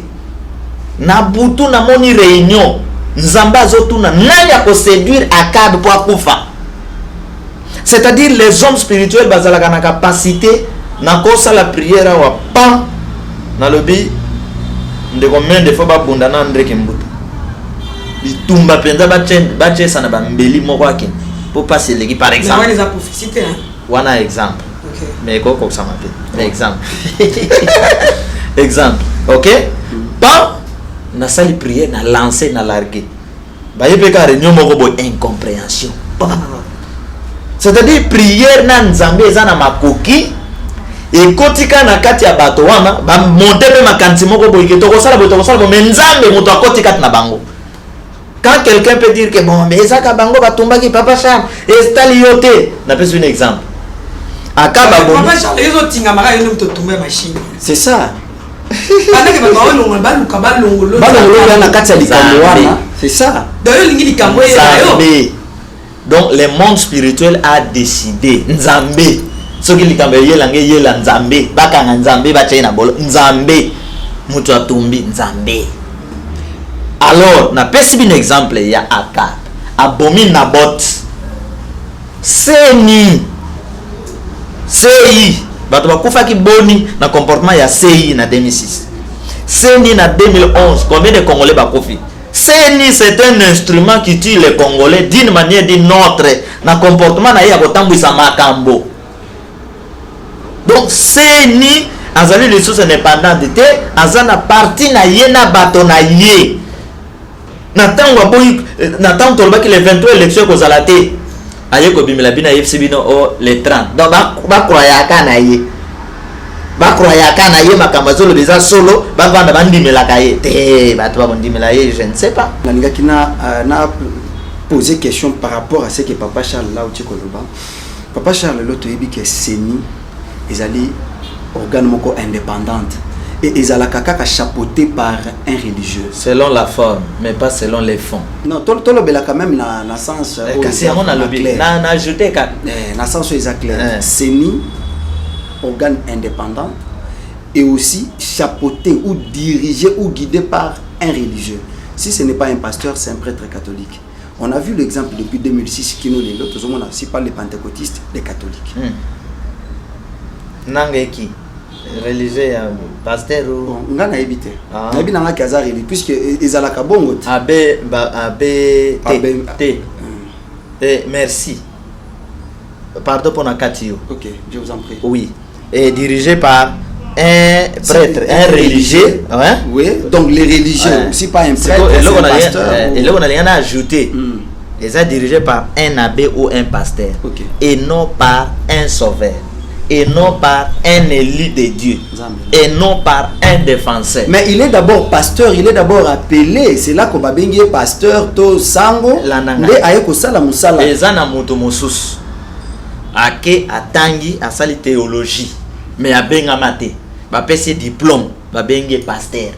na butu na moni réunion nzamba azotuna nani ko séduire akab pour akufa. C'est-à-dire les hommes spirituels bazalaka na capacité na kosa la prière wa pa na lobi ndeko mende fo ba bunda na ndreke mbutu bitumba penza ba chesa na ba mbeli moko akini pour passer legi par exemple les prophéties hein wana exemple OK mais koko ça m'appelle exemple exemple OK pa na sali prière na lancer na larguer ba yepeka réunion moko bo incompréhension. C'est-à-dire prière na nzambe eza na makoki et kotika na kati ya bato wana ba monter pe makanti moko boyike to kosala mais nzambe moto akotika na bango. Quand quelqu'un peut dire que bon mais eza ka bango batumba ki Papa Charles et stalioté na pese un exemple akaba bon Papa Charles ezo tinga mara yo to tumba machine c'est ça pendant que ba longo ba luka ba longo na kati ya likambo wana c'est ça d'ailleurs lingi likambo yo. Donc le monde spirituel a décidé nzambe soki likambe yela nzambe bakanga nzambe bachena bolo nzambe mutu atumbi nzambe. Alors na pesi bin exemple ya Akab abomi Nabot seni sei bato bakufa ki boni na comportement ya sei na 2006 seni na 2011 combien de Congolais bakufi. Seni c'est un instrument qui tue les Congolais d'une manière d'une autre na comportement na ya kotambwisa makambo. Donc Seni azali les sources indépendantes te azana parti na ye na bato na ye na tango boy na tango tolobaki le 23 élection ko zalate aye ko bimela bina FC bino o le 30 donc ba croya ka na ye bakroyaka na ye makambazolo beza solo bavanda bandimelaka ye te bato babondimela ye je ne sais pas. nalingaki na poser question par rapport à ce que papa Charles là uti koloba. Papa Charles l'autre yebi que seni ezali organe moko indépendante et ezalaka kaka chapeauté par un religieux selon la forme mais pas selon les fonds. Non, tout le bel quand même na sens kasi on a le na ajouter ka na sens exact clair. Seni organe indépendant et aussi chapeauté ou dirigé ou guidé par un religieux. Si ce n'est pas un pasteur, c'est un prêtre catholique. On a vu l'exemple depuis 2006 qui nous les autres, on a aussi pas les pentecôtistes, les catholiques. Nangeki religieux pasteur ou nga na évité. Na bi na nga kaza religieux puisque ezalaka bongo. Abbé merci. Pardon pour Nakatio. OK, je vous en prie. Oui. Et dirigé par un prêtre, un religieux, hein? Oui, donc les religieux, aussi pas un prêtre, et là, un pasteur. Et là, on a rien à ajouter. Ils sont dirigés par un abbé ou un pasteur, et non par un sauveur, et non par un élu de Dieu, et non par un défenseur. Mais il est d'abord pasteur, il est d'abord appelé. C'est là qu'on va bien pasteur, to sango, le ayeko sala musala. Les anamoto mosus, ake atangi asali théologie. Mais à bengamate va passer diplôme va bengue pasteur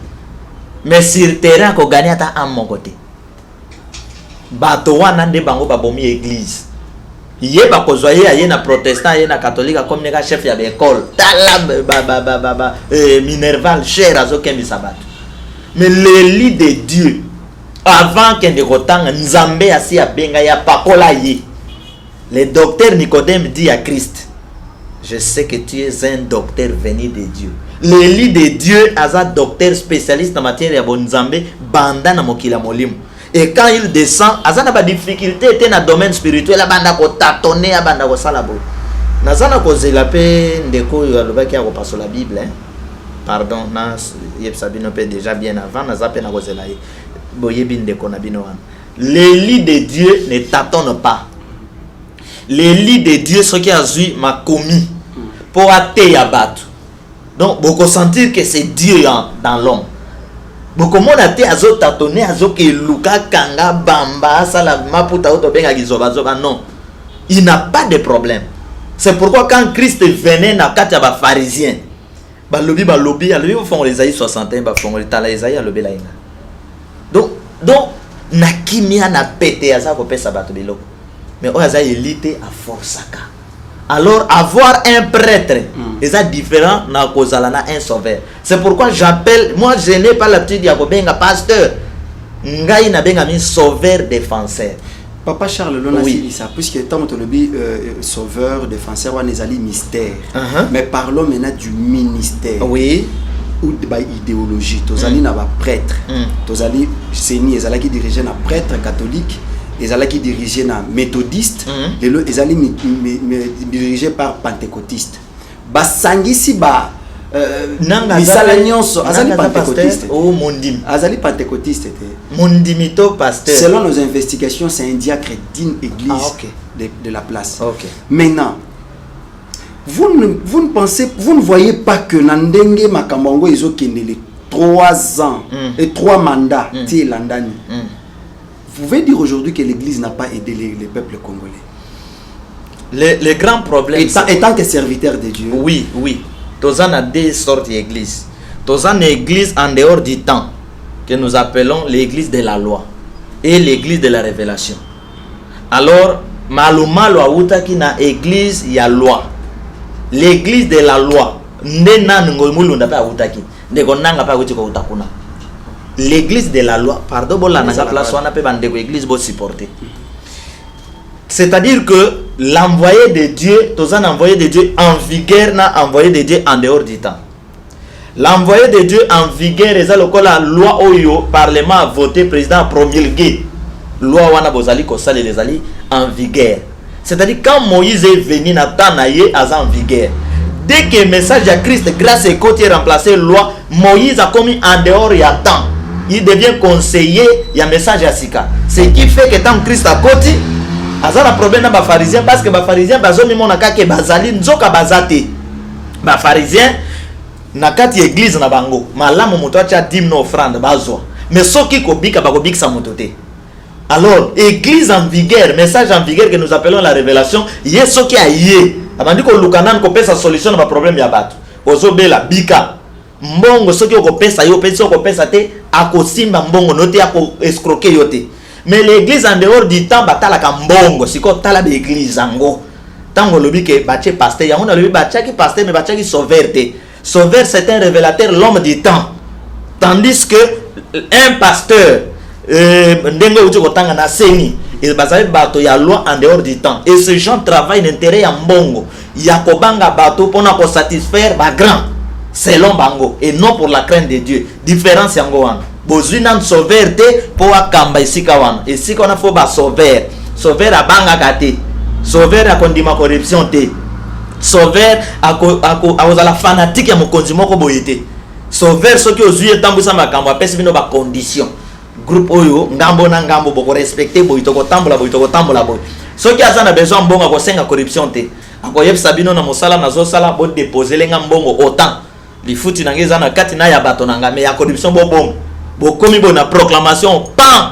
mais sur terrain ko gagner ata à mon côté bato wana nde bango ba bomi église yé ba ko zoyer yé na protestant yé na catholique comme neka chef ya école talam minerval cher azo kembi sabat mais l'élu de Dieu avant qu'un de rotang nzambe asi ya benga ya pakola yé le docteur Nicodème dit à Christ: je sais que tu es un docteur venu de Dieu. L'élu de Dieu est un docteur spécialiste en matière de bonzambe, banda na mokila molim. Et quand il descend, il a des difficultés dans le domaine spirituel, il a ko tâtonner, il a ko salabo. Nazana ko zelape ndeko yo aloba ki akopaso la Bible, hein. Pardon, na yeb sabino pe déjà bien avant, nazape na ko zelaye. Boyebi ndeko na bino wan. L'élu de Dieu ne tâtonne pas. L'élu de Dieu, ce qui a vu m'a commis pour attaquer à battre. Donc, beaucoup sentir que c'est Dieu dans l'homme. Beaucoup monde a été azo tâtonner, azo que Luka Kanga Bamba, Sala Maputa Otobenga Gizobazoba. Non, il n'a pas de problème. C'est pourquoi quand Christ venait dans quatre pharisiens, balobi, ils font les Isaïe 61, ils font les Tala Isaïe, alobi la inga. Donc, nakimia na pété aza ko pesa bato biloko. Mais on a élité à Forsaka. Alors avoir un prêtre est différent na kozalana un sauveur. C'est pourquoi j'appelle, moi je n'ai pas l'habitude de benga pasteur. Ngai na benga mi sauveur défenseur. Papa Charles l'on a dit ça puisque tant que le sauveur défenseur on ezali mystère. Mais parlons maintenant du ministère. Oui. Ou de idéologie. Tozali na ba prêtre. Tozali seni ezala qui dirigeait na prêtre catholique. Les allants qui dirigent na méthodiste, les allants dirigés par pentecôtiste. Basangi si ba misala nyonso azali pentecôtiste. Oh mondim. Azali pentecôtiste était. Mondimito pasteur. Selon nos investigations, c'est un diacre d'une église de la place. Maintenant, vous ne pensez, vous ne voyez pas que Nandenge Makambongo ils ont les 3 ans et 3 mandats ti landani. Vous pouvez dire aujourd'hui que l'Église n'a pas aidé les peuples congolais. Le grand problème... Étant que serviteur de Dieu. Oui, oui. Tous on a deux sortes d'églises. Tous on a l'église en dehors du temps, que nous appelons l'église de la loi, et l'église de la révélation. Alors, malumalo auta qui na église ya loi. L'église de la loi. Nena ngomulunda pa auta ki. Ndeko nanga pa uti ko utakuna. L'église de la loi, pardon, bon, la place on appelle l'église pour supporter. C'est-à-dire que l'envoyé de Dieu, tous un envoyé de Dieu en vigueur, n'a envoyé de Dieu en dehors du temps. L'envoyé de Dieu en vigueur, c'est la loi Oyo, Parlement a voté, président a promulgué. Loi wana bozali kosale les ali en vigueur. C'est-à-dire quand Moïse est venu, Nathanaïe a en vigueur. Dès que le message à Christ, grâce à côté remplacé loi, Moïse a commis en dehors il y a temps. Il devient conseiller, il y a un message à Sika. Ce qui fait que tant Christ à côté, il y a un problème dans les pharisiens parce que les pharisiens, ils ont mis mon akake bazali, nzoka bazate. Les pharisiens, na kati église na bango malamu moto acha dîme offrande bazwa mais soki kobika bakobikisa moto te. Alors église en vigueur, message en vigueur que nous appelons la révélation, yeso ki aye abandi ko lukana ko pesa solution na problème ya bato ozobela bika mbongo soki okopesa yo pesa okopesa te akosimba mbongo note ako escroquer yo te. Mais l'église en dehors du temps batalaka mbongo siko tala be église ango tango lobi ke bache pasteur yango na lobi bachaki pasteur mais bachaki sauveur te. Sauveur c'est un révélateur, l'homme du temps, tandis que un pasteur ndenge uti kotanga na seni et bazali bato ya loi en dehors du temps et ces gens travaillent l'intérêt ya mbongo ya kobanga bato pona ko satisfaire ba grand selon bango et non pour la crainte de Dieu. Différence yango wana bozwi nan sauveur te po akamba isika wana esika wana fo ba sauveur sauveur abanga kate sauveur akondima corruption te sauveur akozala fanatique ya mokonzi moko boyete sauveur soki ozwi etambwisa makambo apesi bino ba condition groupe oyo ngambo na ngambo boko respecter boy to kotambola boy soki aza na besoin mbongo akosenga corruption te akoyebisa bino na mosala nazosala bo déposer lenga mbongo autant lifuti nangeza na kati na ya bato nanga me ya corruption bo komi bona proclamation pan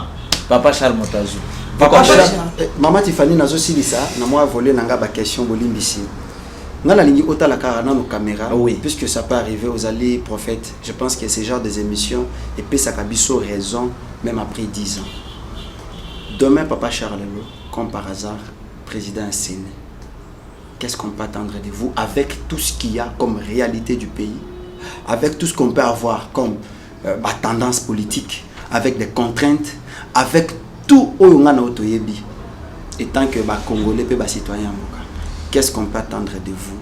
Papa Charles Motazu Papa Charles Mama Tiffany nazosilisa na moi voler nanga ba question bolimbisi ngala lingi otala kara na nos caméras oui. Puisque ça peut arriver aux alliés prophètes. Je pense que ce genre des émissions et puis ça kabiso raison même après 10 ans. Demain Papa Charles comme par hasard président Séné. Qu'est-ce qu'on peut attendre de vous avec tout ce qu'il y a comme réalité du pays, avec tout ce qu'on peut avoir comme tendance politique, avec des contraintes, avec tout oyongana otoyebi et tant que ba Congolais pe ba citoyens. Qu'est-ce qu'on peut attendre de vous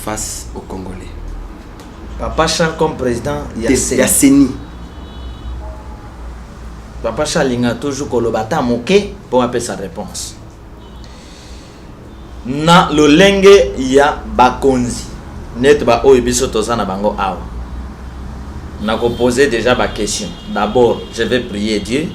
face aux Congolais? Papa Charles comme président, il y a Séni. Papa Charles il a toujours kolobata moké pour appeler sa réponse. Na le lenge il y a bakonzi. Net ba o ebiso tozana bango awa. Na ko poser déjà ba question. D'abord, je vais prier Dieu.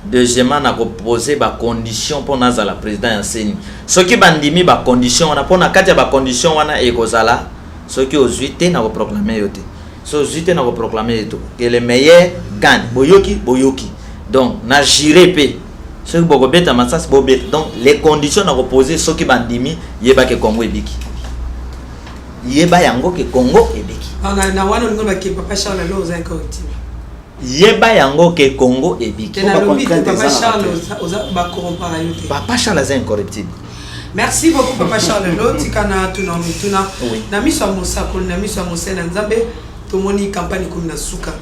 Deuxièmement, na ko poser ba condition pour nazala président ya Séni. Soki bandimi ba condition wana pona kati ya ba condition wana ekozala soki ozuite na ko proclamer yote. So ozuite na ko proclamer yote que le meilleur gagne. Boyoki. Donc na juré pe. Soki boko beta masas bo beta. Donc les conditions na ko poser soki bandimi yeba ke Congo ebiki. Yeba yango ke Congo ebiki. Na wana ngoma ke Papa Charles lo za incorruptible. Yeba yango ke Congo ebiki. Papa Charles ba corrompre yote. Papa Charles est incorruptible. Merci beaucoup Papa Charles lo tikana tuna na miso mosako na miso mosena nzambe tomoni campagne comme na suka.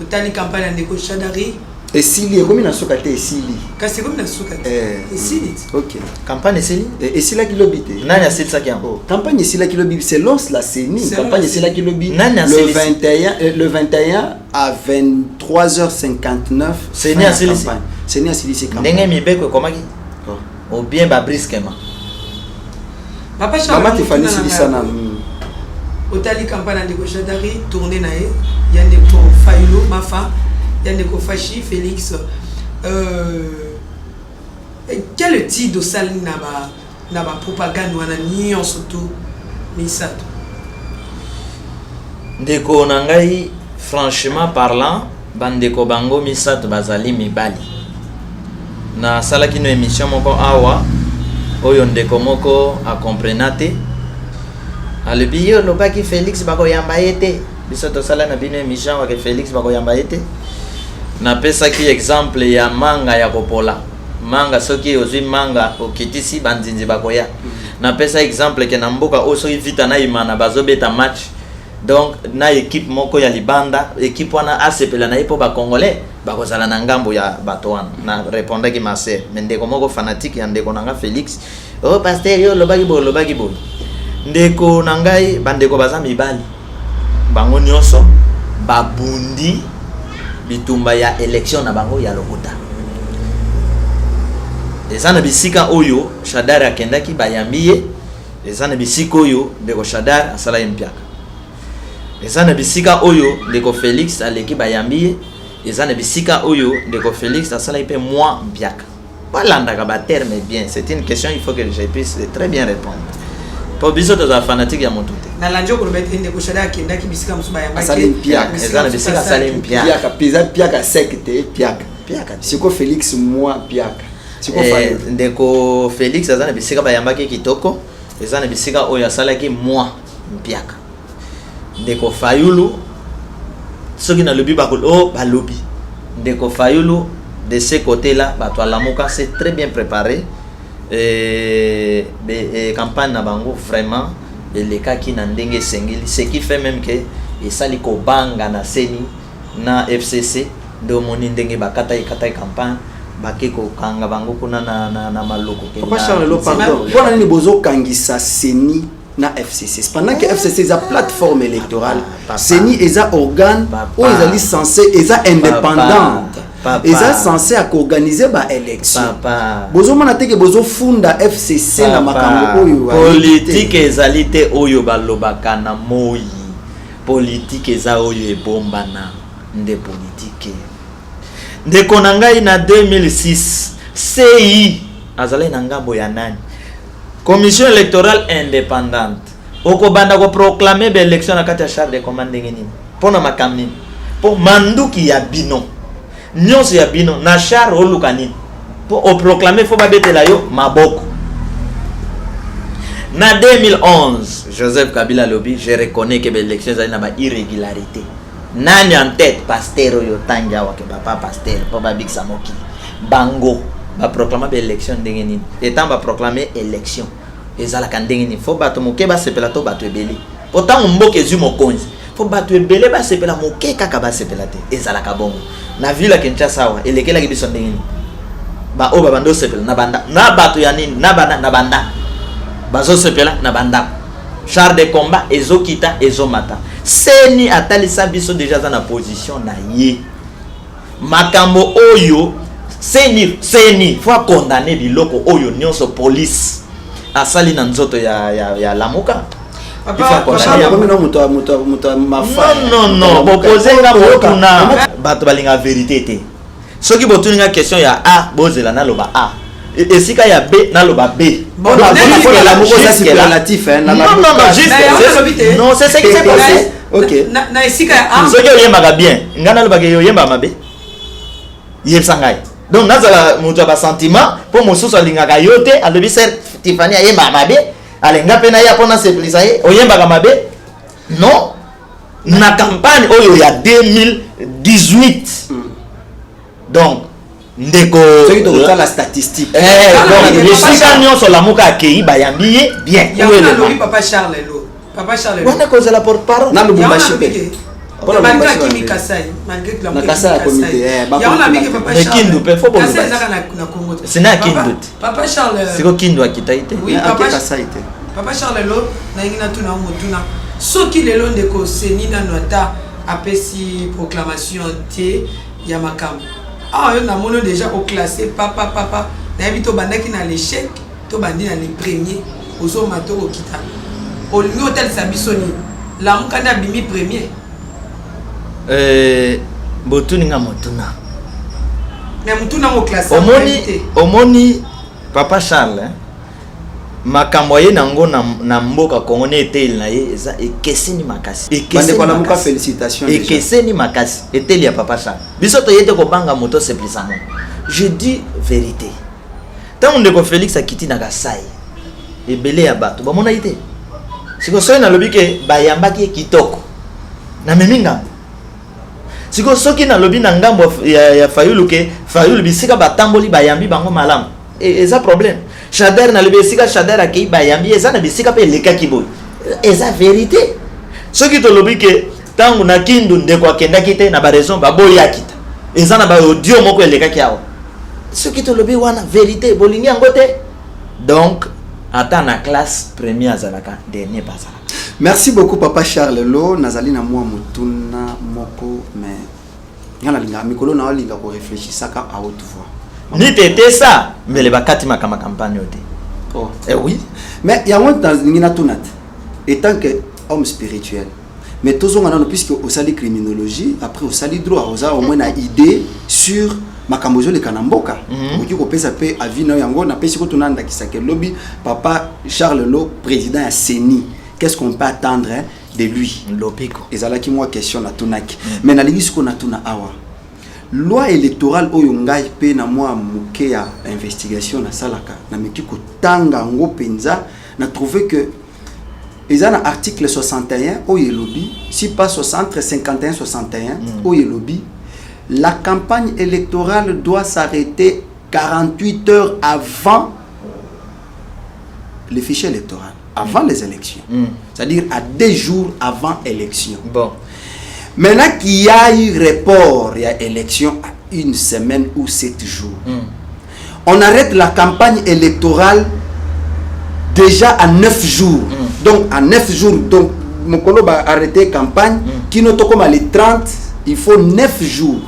Otali campagne ndeko Shadari Esili comme na suka te esili. Kasi comme na suka te. Esili. OK. Campagne esili? Esila kilobite. Nani asili ça kiambo? Campagne esila kilobite selon la CENI. Campagne esila kilobite. Le 21 à 23h59. CENI asili. CENI asili c'est campagne. Ndenge mibeko komaki? Ou bien ba brisquement. Papa Charles Mama Tiffany Silisana. Otali campagne ndeko Shadari tourner na ye. Yande ko Failo Mafa. Yandeko Fachi Félix quel type de salle na ba propagande wana nion surtout misato ndeko nangai franchement parlant bandeko bango misato bazali mibali na sala kino émission moko awa oyo ndeko moko a comprenate alobi yo lobaki Félix bako yamba yete biso to sala na bino émission wa ke Félix bako yamba yete na pesa ki exemple ya manga ya kopola manga soki ozwi manga okitisi banzinzi bakoya na pesa exemple ke na mboka oso vita na imana bazobeta match donc na équipe moko ya libanda équipe wana asepela na ipo ba congolais bakozala na ngambo ya bato wana na répondaki ma sœur ndeko moko fanatique ya ndeko nanga Félix oh pasteur yo lobaki bo ndeko nangai bandeko baza mibali bango nyonso babundi bitumba ya élection na bango ya lokuta ezana bisika oyo Shadar akendaki bayambiye ezana bisika oyo ndeko Shadar asala impiaka ezana bisika oyo ndeko Félix aleki bayambiye ezana bisika oyo ndeko Félix asala ipe moi mpiaka balanda ka ba terme bien c'est une question il faut que je puisse très bien répondre pour biso to za fanatique ya motuté na lanjo ko lobete ndeko shada akenda ki bisika musuba ya mbaki Salim Piaka ezana bisika Salim Piaka peza Piaka secte Piaka siko Félix moi Piaka siko Fayulu ndeko Félix ezana bisika bayambaki kitoko ezana bisika oyo asalaki moi Piaka ndeko Fayulu soki na lobi bakolo balobi ndeko Fayulu de ce côté là bato alamuka c'est très bien préparé campagne na bango vraiment les cas qui na ndenge sengili ce qui fait même que esali ko banga na seni na FCC do moni ndenge bakata campagne bakeko kanga bango kuna na maloko ke Papa Charles Lo pardon bona ni bozo kangisa seni na FCC pendant que FCC est une plateforme électorale seni est un organe où ils sont censés être indépendante ils sont censés organiser ba élection bozo mona teke bozo funda FCC na makambo oyo politique ezalité oyo balobaka na moi politique eza oyo ebombana nde politique nde konangai na 2006 CI azalai na ngambo ya nani commission électorale indépendante okobanda ko proclamer ba élection na kati ya char de commande ngeni pona makamni po manduki ya bino nyonso ya bino na char olukani po o proclamer fo babetela yo maboko na 2011 Joseph Kabila lobi je reconnais que les élections zali na ba irrégularité nani en tête pasteur yo tanja wa ke papa pasteur po babik samoki bango ba proclamer ba élection ndenge nini etant ba proclamer élection ezala ka ndenge nini fo bato moke ba sepela to bato ebele autant mboke zu mokonzi fo bato ebele ba sepela moke kaka ba sepela te ezala ka bongo na ville Kinshasa wa elekela ki biso ndenge nini ba o ba bando sepela na banda na bato ya nini na banda bazo sepela na banda char de combat ezokita ezomata seni atalisa biso déjà dans la position na ye makambo oyo seni faut condamner biloko oyo nyonso police asali na nzoto ya lamuka non opposé nga botuna bato balinga vérité te soki botuninga question ya A bozela na loba A esika ya B na loba B non c'est ce qui s'est passé OK na esika ya A soki oyembaka bien ngana loba ke oyemba mabe yebsangai donc nazala moto ba sentiment po mosusu alingaka yo te alobi ser Tiffany ayemba mabe alenga pena ya pona seplisa ye oyemba mabe non na campagne oyo ya 2018 donc ndeko ceux qui ont la statistique donc les sika nyonso lamuka akei bayambi ye bien Papa Charles Lo wana cause la porte parole na Lubumbashi pe malgré Kimi Kasai malgré que la Kasai comité Kindu pe faut bon c'est na Kindu Papa Charles siko Kindu akitaite oui Papa Charles Lo na ngina tuna motuna soki lelo ndeko seni na nota apesi proclamation te ya makambo ah on a mono déjà au classé papa na bito bandaki na l'échec to bandi na les premiers ozo mato okita olingi hotel sabisoni la mukanda bimi premier botuninga motuna mais mutuna mo classé omoni Papa Charles makambo ye nango na mboka Kongo ne etel na ye eza ekeseni makasi bande kwa lamuka félicitations ekeseni makasi etel ya Papa Charles biso to yete ko banga moto seplisamo je dis vérité tant ndeko Félix akiti na Kasai ebele ya bato ba mona ite siko soki na lobi ke bayambaki kitoko na meminga siko soki na lobi na ngambo ya Fayulu ke Fayulu bisika batamboli bayambi bango malamu eza problème Shader na lobi esika Shader akei bayambi eza na bisika pe leka kiboy eza vérité soki to lobi ke tangu na Kindu ndeko akendaki te na ba raison ba boyi akita eza na ba audio moko eleka kiawo soki to lobi wana vérité bolingi yango te donc ata na classe première azalaka dernier bazala. Merci beaucoup Papa Charles Lo nazali na moi mutuna moko mais ngana linga mikolo na linga ko réfléchir saka à haute voix ni tété ça mais le bakati makama campagne oté oh oui mais ya monte dans ngina tunat étant que homme spirituel mais tous on a puisque au sali criminologie après au sali droit au moins une idée sur makambozo le kanamboka oki ko pesa pe avina yango na pesi ko tunanda kisake lobby Papa Charles Lo président ya CENI qu'est-ce qu'on peut attendre de lui. Lopiko. Et ça là qui moi question na tunaki. Mais na lingi ko na tuna awa. Loi électorale oyo ngai pe na moi muke ya investigation na salaka na meki ko tanga ngo penza na trouvé que ils ont article 61 oyo lobby si pas 60 51 61 oyo lobby la campagne électorale doit s'arrêter 48 heures avant le fichier électoral, avant les élections. C'est-à-dire à 2 jours avant l'élection. Bon. Maintenant qu'il y a eu report, il y a élection à 1 semaine ou 7 jours. On arrête la campagne électorale déjà à 9 jours. Donc à 9 jours, donc mon collègue va arrêter la campagne qui note comme les 30, il faut 9 jours.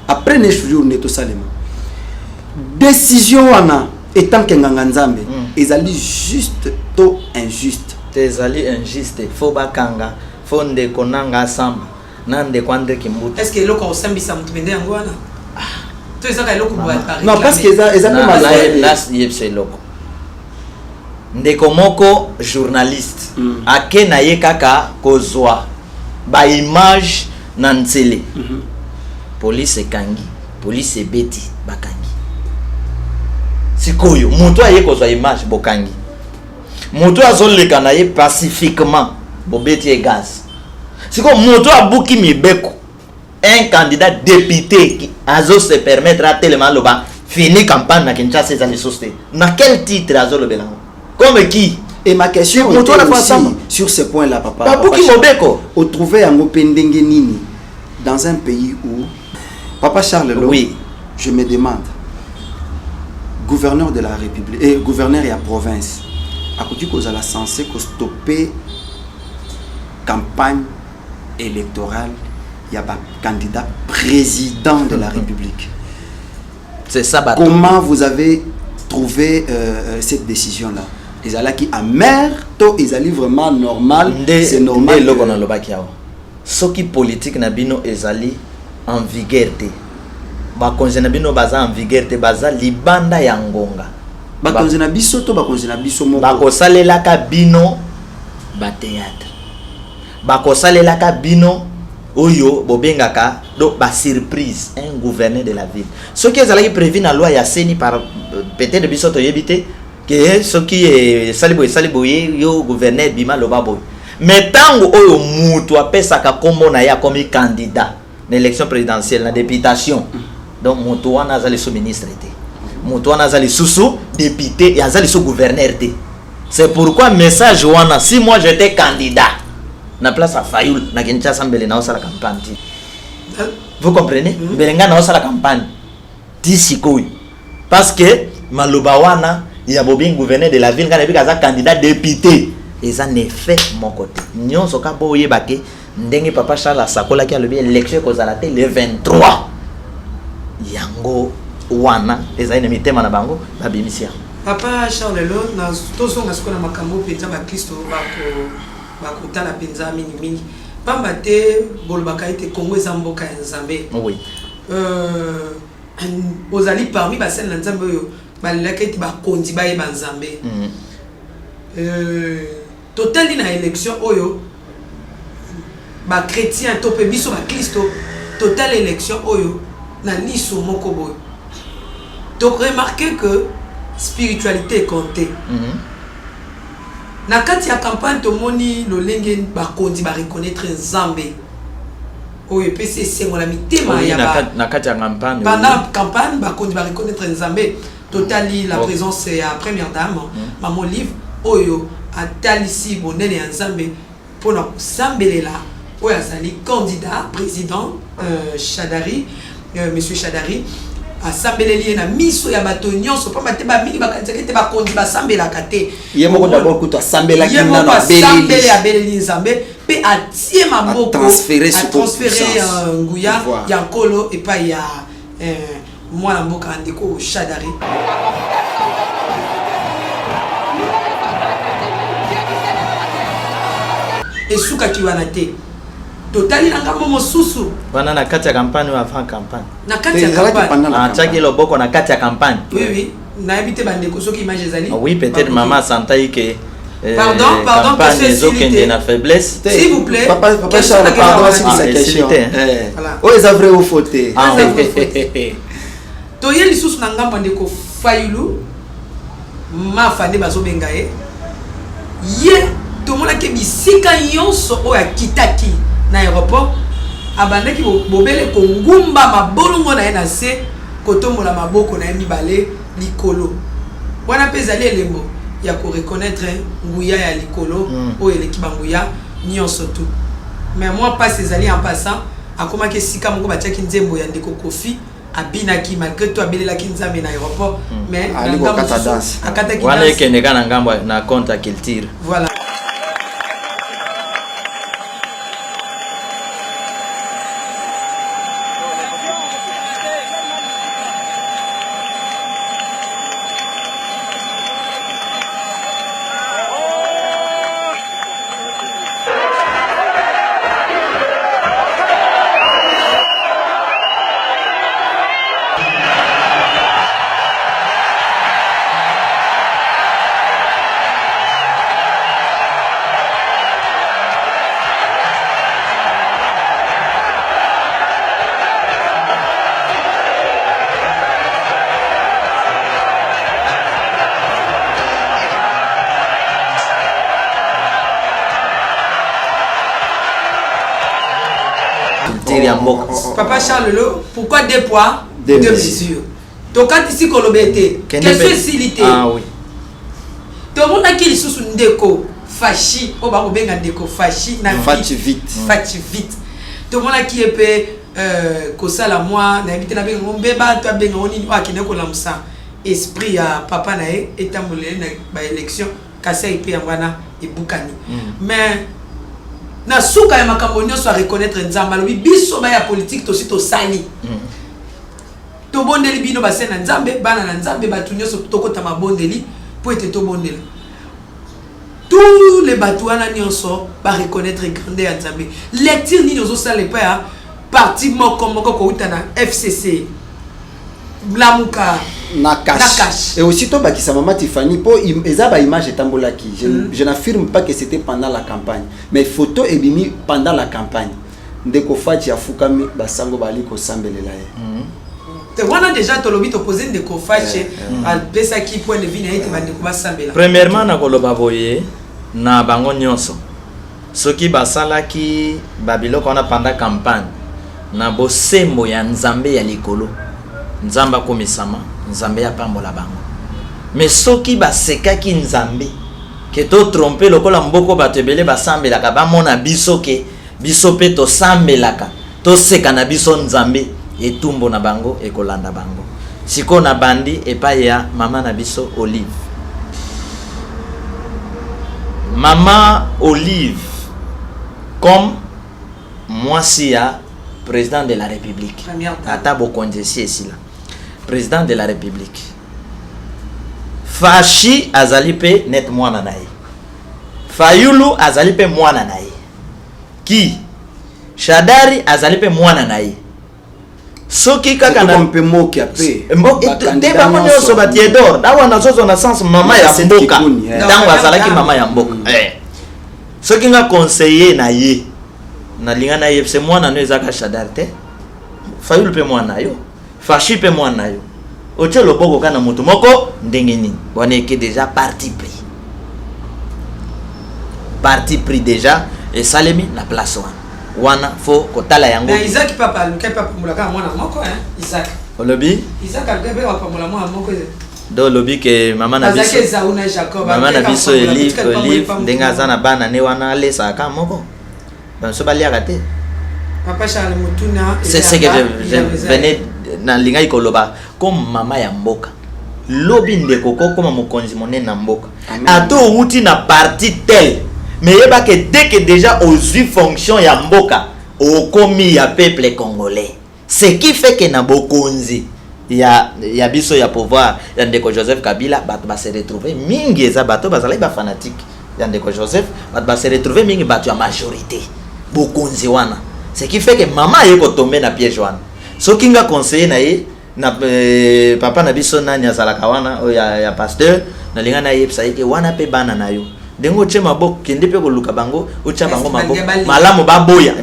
Après 9 jours, on est tout salement. Décision étant que Nganganzambe, ils allaient juste to injuste. Ils allaient injuste. Faut bakanga, faut ndekonanga samba, nande kwande kimbuta. Est-ce que loko osambi samtubende angwana? Tu es ça loko boit par. Non, parce que ils ont mal. Là, c'est loko. Ndekomoko journaliste. Ake na ye kaka kozwa ba image na nzele. Police kangi, police beti bakangi. Sikoyo, moto aye kozwa image bokangi. Moto azoleka na ye pacifiquement bobeti e gaz. Siko moto abuki mibeko. Un candidat député qui azo se permettre à tellement loba fini campagne na Kinshasa za lisosté. Na quel titre azo le belango? Comme qui? Et ma question moto était na aussi sur ce point là papa. Abuki mobeko. On trouvait en Opendenge Nini dans un pays où Papa Charles Lo, oui, je me demande, gouverneur de la République, et gouverneur et la province, à côté qu'on a censé stopper campagne électorale, il y a un candidat président de la République. C'est ça. Comment vous avez trouvé cette décision-là? Ils allaient qui amer, ils allaient vraiment normal, c'est normal. Ce qui politique na bino ezali en vigueur te. Ba konzena bino baza en vigueur te baza libanda ya ngonga. Ba konzena biso to ba konzena biso moko. Ba kosalela ka bino ba théâtre. Ba kosalela ka bino oyo bobengaka do ba surprise un gouverneur de la ville. Ce qui ezali prévu na loi ya seni par peut-être biso to yebite que ce qui est saliboye yo gouverneur bima lobabo. Mais tango oyo mutu apesaka kombo na ya comme candidat l'élection présidentielle, la députation. Donc, Moutouan a zali sous ministre. Moutouan a zali sous député et a zali sous gouverneur. C'est pourquoi, message wana, si moi j'étais candidat, na place à Fayoul, na Kinshasa mbele na osa la campagne. Vous comprenez? Belenga na osa la campagne. Tisikoui. Parce que, maloba wana, il y a bobin gouverneur de la ville, quand il y a candidat député. Et ça n'est fait mon côté. Nyon soka boye bake. Ndenge papa Charles Sakola qui a le élection kozalate le 23 yango wana eza ina mitema na bango babimisia papa Charles Lo na tozo na skola makambo penza ba Kristo ba kutala penza mingi pamba te bolbaka ite Congo ezamboka ya Nzambe. Oui. Ozali parmi ba sel na Nzambe yo ba leka ite ba kondi ba yeba Nzambe. Totali na élection oyo ba chrétien topé biso ba Christo total élection oyo na liso moko boy. Donc remarquez que spiritualité est comptée. Na kati ya campagne to moni lo lenge ba kondi ba reconnaître Nzambe. Oyo PC c'est mon ami tema ya ba na kati ya campagne. Pendant campagne ba kondi ba reconnaître Nzambe. Totali la présence ya première dame maman livre oyo atalisi bonene ya Nzambe pona sambelela. Oui, azali candidat président Chadari, monsieur Chadari a sambeleli na miso ya bato nyonso pa mate ba mingi bakatete ba kondi ba sambela kate yemo d'abord kuto sambela kinna na beleli ya beleli Nzambe pe atie maboko transférer nguya ya nkolo et pas ya mwana mboka ndeko Chadari. Et souka kiwana te totali na ngambo mosusu wana na kati ya campagne ou avant campagne na kati ya campagne chaki loboko na kati ya campagne oui na habité bandeko soki image ezali oui peut-être maman santa que Pardon, question na faiblesse. S'il vous plaît. Papa Charles, pardon, c'est sa question. Oh, ils ont vrai ou fauté. Toye lisusu na ngamba ndeko Fayulu ma fande bazo bengaye. Ye to mona ke bisika yonso o ya kitaki na aéroport abandaki bobele ko ngumba mabolongo na ena se kotombola maboko na mibale likolo. Wana pezali elembo ya ko reconnaître nguya ya likolo o eleki banguya nyonso tout. Mais moi pas ces alliés en passant akoma ke sika moko batiaki nzembo ya ndeko Kofi abinaki malgré toi abeli la kinzambe na aéroport mais akataki wana ekendeka na ngambo na compte culture. Voilà. Papa Charles, pourquoi 2 poids, 2 mesures? Donc quand ici kolobete, quelle facilité? Ah oui. Tout le monde a qui les sous ndeko fachi, o ba obenga ndeko fachi na fachi vite. Fachi vite. Tout le monde a qui est kosa la moi na habité na benga ngombe ba to benga oni wa ki neko lamsa. Esprit ya papa na e etambole na ba élection kasa ipe ngwana ebukani. Mais na suka ya makambo nyonso a reconnaître nzamba lobi biso ba ya politique to sito sali to bondeli bino base na nzambe bana na nzambe batu nyonso tokota mabondeli po ete to bondela tous les batu wana nyonso ba reconnaître grandeur ya nzambe lecture ni ozo sala pa ya parti moko ko uta na FCC Blamuka Nakash. Et aussi, toi, qui mama Tiffany, pour ezaba image etambolaki. Je n'affirme pas que c'était pendant la campagne, mais photo est bimi pendant la campagne. Ndeko Fachi afukami basango bali ko sambelela ye. Te wana déjà tolobi to poser Ndeko Fachi à pesa ki point de vue na ete bandeko basambela. Premièrement na koloba boye na bango nyonso. Soki basalaki babilo kona pendant campagne na bosembo ya nzambe ya likolo. Nzamba komisama nzambe ya pambola bango mais soki basekaki nzambe ke to tromper lokola mboko batebele basambelaka bamona biso ke biso pe to sambelaka to seka na biso nzambe etumbo na bango ekolanda bango siko na bandi epai ya mama na biso Olive. Mama Olive comme mwasi ya président de la République ata bokonjesi esila président de la République Fachi azalipe net mwana nae Fayulu azalipe mwana nae ki Shadari azalipe mwana nae soki kaka na mpe moki ape te ba monyo so batiedor dawa na zozo na sens mama ya mboka tango azalaki mama ya mboka soki nga conseiller na ye na linga na ye se mwana no ezaka Shadari te Fayulu pe mwana yo Fachi pe mwana yo oche loboko kana mutu moko ndenge nini wana eke déjà parti pris déjà et salemi na place wana fo kotala yango na Isaac papa mulaka mwana moko Isaac olobi Isaac algebe wa pamula mwana moko do lobi ke mama na biso Olive ndenga zana bana ne wana lesa ka moko banso baliaka te Papa Charles Mutuna c'est ce que je venais na linga ikoloba comme mama ya mboka lobi ndeko koko ma mokonzi monene na mboka ato uti na parti tel mais yeba que dès que déjà aux fonction ya mboka au komi ya peuple congolais ce qui fait que na bokonzi ya biso ya pouvoir ya ndeko Joseph Kabila bato ba se retrouver mingi eza bato bazala ba fanatique ya ndeko Joseph bato ba se retrouver mingi bato ya majorité bokonzi wana ce qui fait que maman yeko tomber na piège wana soki nga conseiller na ye na papa na biso nani azalaka wana ya pasteur na linga na ye psa yeke wana pe bana na yo dengo che maboko kende pe ko luka bango ucha bango maboko malamu baboya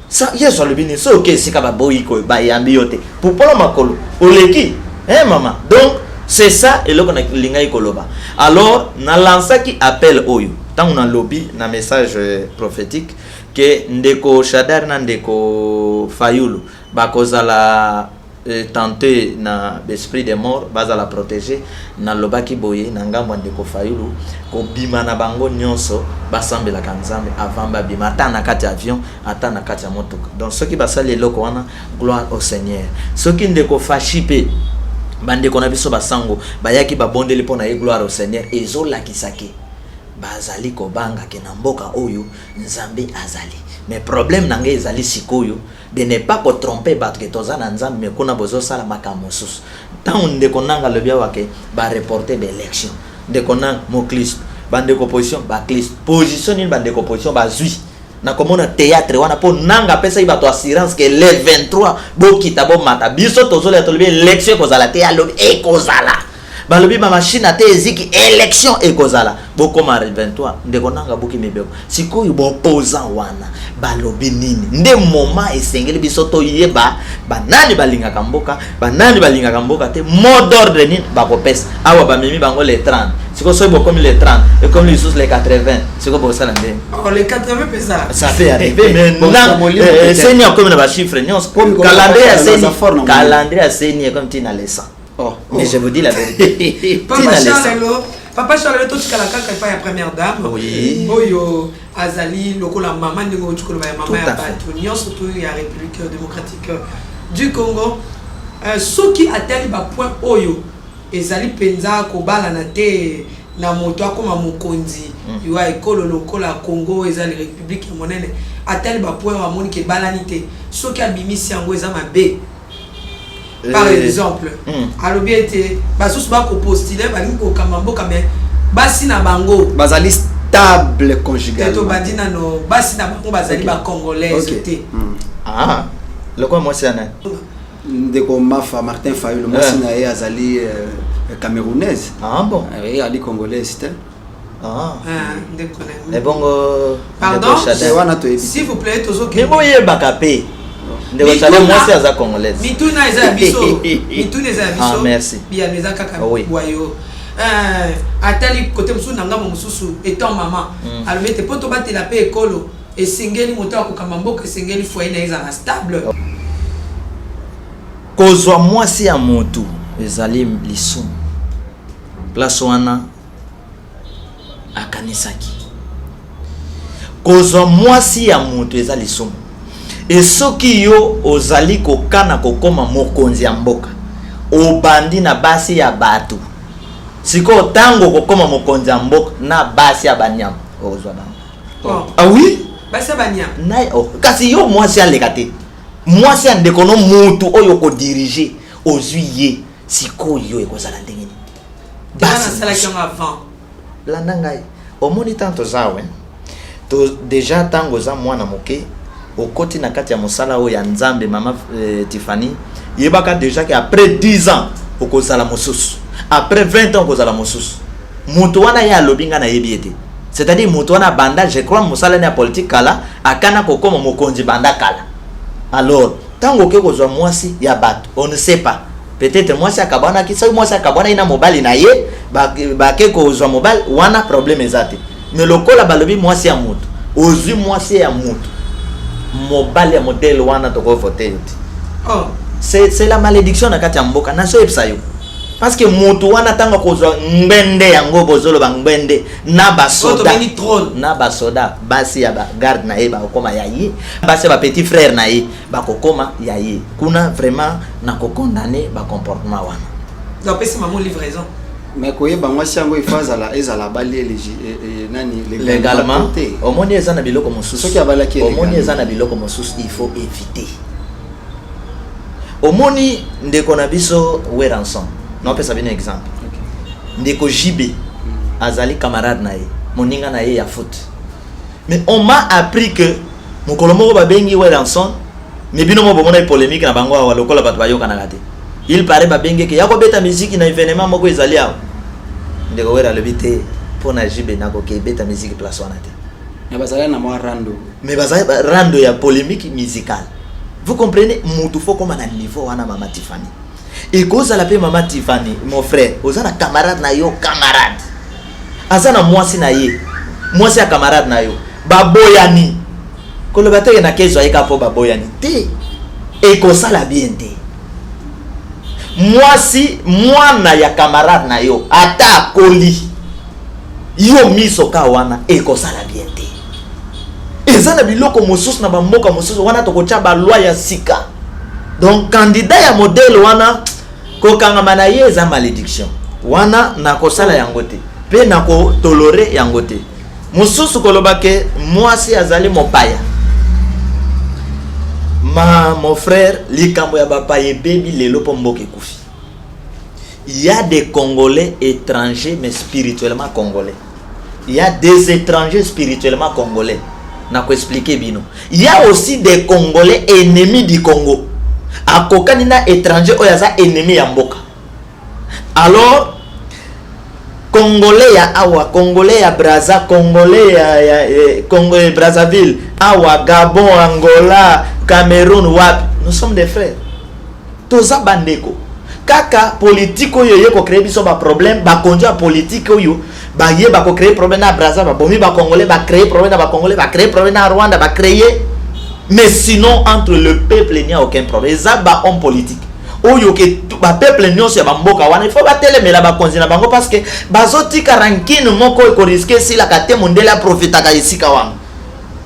ça yeso alobini so ke sika baboyi ko ba yambi yote popolo makolo oleki maman donc c'est ça et loko na linga ikoloba alors na lansaki appel oyo tangu na lobby na message prophétique que ndeko Shadar na ndeko Fayulu bakozala tenter na l'esprit des morts bazala protéger na lobaki boye na ngambo ndeko Fayulu ko bima na bango nyonso basambela kanzambe avant ba bima ata na kati avion ata na kati ya motoka donc ceux qui basali eloko wana gloire au Seigneur ceux qui ndeko fashipe bande kona biso basango bayaki babondeli pona ye gloire au Seigneur ezola kisake bazali ko banga ke na mboka oyo nzambe azali mais problème nanga ezali sikoyo de ne pas ko tromper battre que tozana nzambe mais kuna bozo sala makambo sus tant de konanga le bia wake ba reporter d'élection de konanga mocliste bande ko position ba cliste position ni bande ko position ba zui na komona théâtre wana po nanga pesa iba to assurance que le 23 bokita bo mata biso tozola tolbi élection kozala te alobi e kozala balobi ba machine ate eziki élection e kozala bokoma 23 ndeko nanga boki mebeko sikoyo bo opposant wana balobi nini nde moment esengeli biso to yeba banani balingaka mboka te mot d'ordre nini bakopesa awa bamemi bango les 30 siko so bokomi les 30 et comme les sous les 80 siko bosala nde les 80 pesa ça fait arriver mais seigneur comme na ba chiffre nyons calendrier à seigneur comme tina les 100. Mais je vous dis la vérité. Papa Charles, tout ce qu'elle a fait la première dame. Oui. Boyo, Azali, la maman de maman à surtout la République démocratique du Congo. Ceux qui atteignent le point Oyo, Ezali Penza, Kobala, Nate, Namoto, comme Mokondi, Yua Ekolo, Lokola, Congo, Ezali République, Monene, atteignent le point à Monique Balanité. Ceux qui a mis si en Wezama B. Par exemple, alobi ete basus ba ko postuler ba ko kamambo kame basi na bango bazali stable conjugal to bandina no basi na bango bazali ba congolais te le quoi moi c'est un ndeko Mafa Martin Fayulu moi c'est na azali camerounaise bon oui ali congolaise te ndeko na bon pardon s'il vous plaît tozo ke boye bakapé ndeko chale moi c'est aza congolaise mituna eza biso merci bien eza kaka boyo atali côté musu nanga mususu étant maman alors te poto batela pe ekolo esengeli moto akokamba mboka esengeli foyer na eza stable kozwa mwasi ya motu ezali lisumu place wana akanisaki kozwa mwasi ya motu ezali lisumu et soki yo ozali kokana kokoma mokonzi ya mboka obandi na basi ya batu siko tango kokoma mokonzi ya mboka na basi ya banyam ozwa bango oui basi ya banyam na kasi yo mwasi aleka te mwasi ya ndeko no mutu oyo ko diriger ozwi ye siko yo ekozala ndenge ni basi sala ki avant la nangai omoni tanto zawe to déjà tango za mwana moke okoti na kati ya mosala oyo ya nzambe mama Tiffany yebaka déjà que après 10 ans okozala mosusu après 20 ans okozala mosusu mutu wana ya lobinga na yebiete c'est-à-dire mutu wana banda je crois mosala na politique kala akana kokoma mokonzi banda kala alors tango ke kozwa mwasi ya bato on ne sait pas peut-être mwasi akabana kisa mwasi akabana ina mobali na ye ba ke kozwa mobile wana problème ezate mais lokola balobi mwasi ya mutu ozwi mwasi ya mutu mobile ya modèle wana to ko voter c'est la malédiction na kati ya mboka na so epsayo parce que mutu wana tanga kozwa ngbende yango bozolo ba ngbende na basoda basi ya ba garde na ye ba kokoma yayi basi ba petit frère na ye ba kokoma yayi kuna vraiment na ko condamner ba comportement wana donc pesi maman livraison mais koyeba mwasi yango ifazala ezala bali nani légalement omoni ezana biloko mosusu soki abalaki omoni ezana biloko mosusu il faut éviter omoni ndeko na biso Weranson na pesa bien exemple ndeko JB azali camarade na ye moninga na ye ya foot mais on m'a appris que mokolo moko babengi Weranson mais bino mo bomona polémique na bango wa lokola bato bayoka na kate il paraît babenge ke yako beta musique na événement moko ezali awo ndeko wera le bité pour na jibe na ko kebeta musique place wana te. Mais bazala na moi rando. Mais bazala rando ya polémique musicale. Vous comprenez, mutu faut comme na niveau wana Mama Tiffany. Et cause la paix Mama Tiffany, mon frère, ozana camarade na yo camarade. Azana mwasi na ye. Mwasi ya camarade na yo. Baboyani. Kolobate na kezo ayeka po baboyani. Te. Et kosa la bien te. Mwasi mwana ya camarade na yo ata koli. Yo miso ka wana e kosa la bien te. Ezana biloko mosusu na bamboka mosusu wana tokocha ba loi ya sika. Donc candidat ya modèle wana ko kangama na ye eza malédiction. Wana na kosala yango te. Pe na ko toléré yango te. Mosusu kolobake mwasi azali mopaya. Mon frère, likambo ya bapa et baby lelo pomboke kufi. Il y a des Congolais étrangers mais spirituellement congolais. Il y a des étrangers spirituellement congolais. Na ko expliquer bino. Il y a aussi des Congolais ennemis du Congo. Akokani na étranger oyaza ennemi ya mboka. Alors Congolais ya awa, Congolais ya Brazza, Congolais ya Congo et Brazzaville, awa, Gabon, Angola, Cameroun, wap, nous sommes des frères. Toza bandeko. Kaka politique oyo yeko créer biso ba problème, ba konja politique oyo, ba ye ba ko créer problème na Brazza, ba bomi ba Congolais, ba créer problème na ba Congolais, ba créer problème na Rwanda, ba créer. Mais sinon entre le peuple il n'y a aucun problème. Ça ba homme politique. Oyo ke ba peuple nyonso ya bamboka wana il faut batelemela ba konzina bango parce que bazoti karankine moko ko risquer si la kate mondela profitaka isika wana.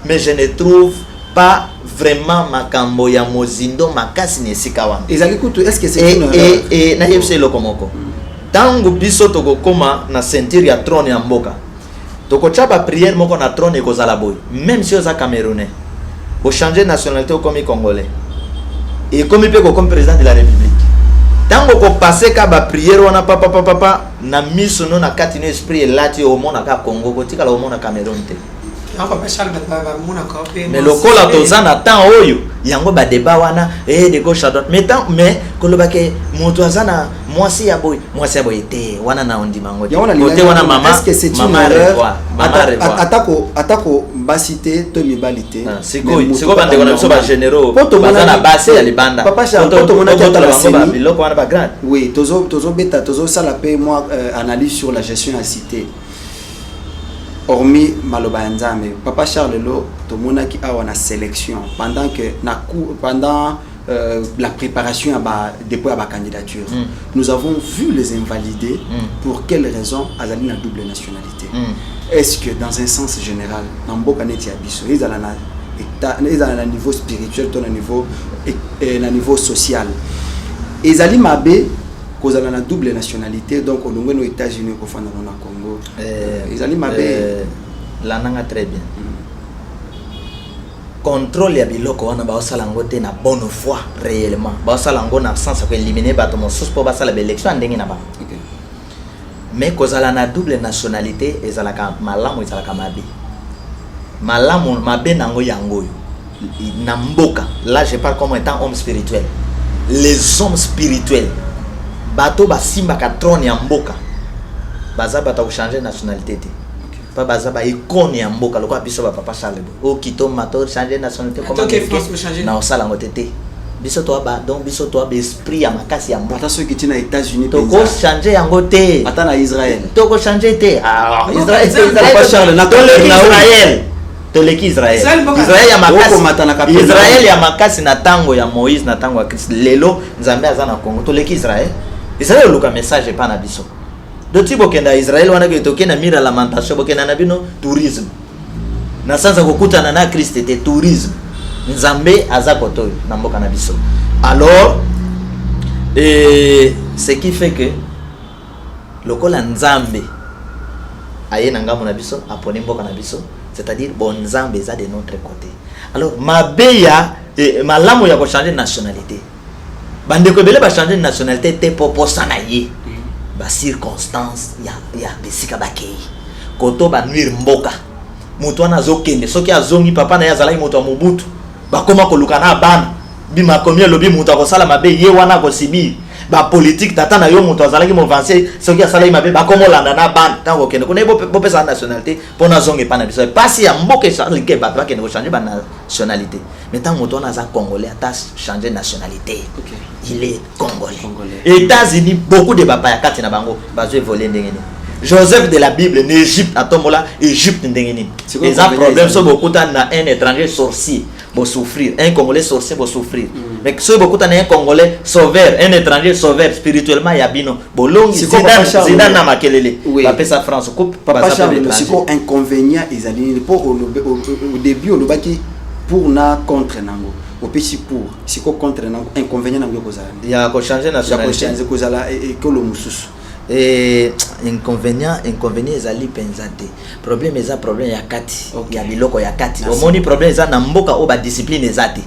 Mais je ne trouve pas vraiment makambo ya mozindo makasi ne isika wana. Ezali kutu est-ce que c'est une et na yebse lokomoko. Tango biso toko koma na ceinture ya trône ya mboka. Toko chaba prière moko na trône ekozala boy. Même si oza camerounais. Au changer nationalité au comme congolais. Et comme il peut comme président de la République. Tant qu'on passe ka ba prière wana papa na miso no na kati no esprit lati au monde ka Congo ko tika la au monde Cameroun te. Mais le kola tozana temps oyo yango ba débat wana de gauche à droite mais kolobake moto azana mwasi ya boy te wana na ondima ngote côté wana mama est-ce que c'est une erreur atako basité to mibalité c'est bande wana so ba généraux bazana basé ya libanda papa Charles to mona ba biloko wana ba grand oui tozo beta tozo sala pe moi analyse sur la gestion à cité. Hormis Maloba Nzambe, Papa Charles Lelo, tomonaki a une sélection pendant la préparation à dépôt à la candidature. Nous avons vu les invalider. Pour quelles raisons Azali na double nationalité. Est-ce que dans un sens général, dans beaucoup d'années abisso, ils ont un niveau spirituel, un niveau social. Ezali Mabé cause à la double nationalité, donc au niveau des États-Unis, au Congo. Ils allaient m'appeler. La nanga très bien. Contrôle ya biloko wana ba osalango te na bonne foi réellement. Ba osalango na sens ko éliminer bato mosus po ba sala élection ndenge na ba. Mais cause à la double nationalité ezalaka malamu ezalaka mabe. Malamu mabe nango yango yo. Na mboka, là je parle comme étant homme spirituel. Les hommes spirituels bato ba simba ka trône ya mboka baza bata ko changer nationalité te pa baza ba icône ya mboka lokwa biso ba Papa Charles o kito mato changer nationalité comme na osala ngotete biso to ba donc biso to ba esprit ya makasi ya mboka ceux qui tina États-Unis to ko changer yango te ata na Israël to ko changer te Israël Papa Charles na Israël to leki Israël Israël ya makasi na tango ya Moïse na tango ya Christ lelo nzambe azana Congo to leki Israël Israël luka message pa na biso do tibo kenda Israël wana ke tokena mira lamentation bokena na bino tourisme na sanza kokutana na Christ te tourisme nzambe azakoto na mboka na biso alors ce qui fait que lokola nzambe aye na ngamu na biso aponi mboka na biso c'est-à-dire bon nzambe za de notre côté alors mabeya malamu ya ko changer nationalité bande ko bele ba changer nationalité te popo sana ye ba circonstance ya besika bakei koto ba nuire mboka mutu ana zokende soki azongi papa na yazala mutu wa Mobutu bakoma koluka na bana bima komie lobi mutu akosala mabe ye wana ko sibi ba politique tata na yo moto azalaki mo avancer soki asala mabe ba komo landa na ban tango kende ko ne bo pesa nationalité pona zonge pana biso pasi ya mboke changer ke ba kende ko changer ba nationalité mais tant moto na za congolais ata changer nationalité il est congolais. États-Unis beaucoup de papa ya kati na bango bazo voler ndengeni Joseph de la Bible en Égypte à Tomola Égypte ndengeni les a problème so beaucoup na un étranger sorcier pour souffrir un congolais sorcier pour souffrir mais so beaucoup na un congolais sauveur un étranger sauveur spirituellement yabino bolongi zidane na makelele ba pesa France coupe papa Charles c'est quoi inconvénient ezali pour au début on baki pour na contre nango au petit pour c'est quoi contre nango inconvénient nango kozala ya ko changer nationalité ya ko changer kozala et que le mususu et inconvénient ezali penzate problème eza problème ya kati ya biloko ya kati omoni problème eza na mboka o ba discipline ezate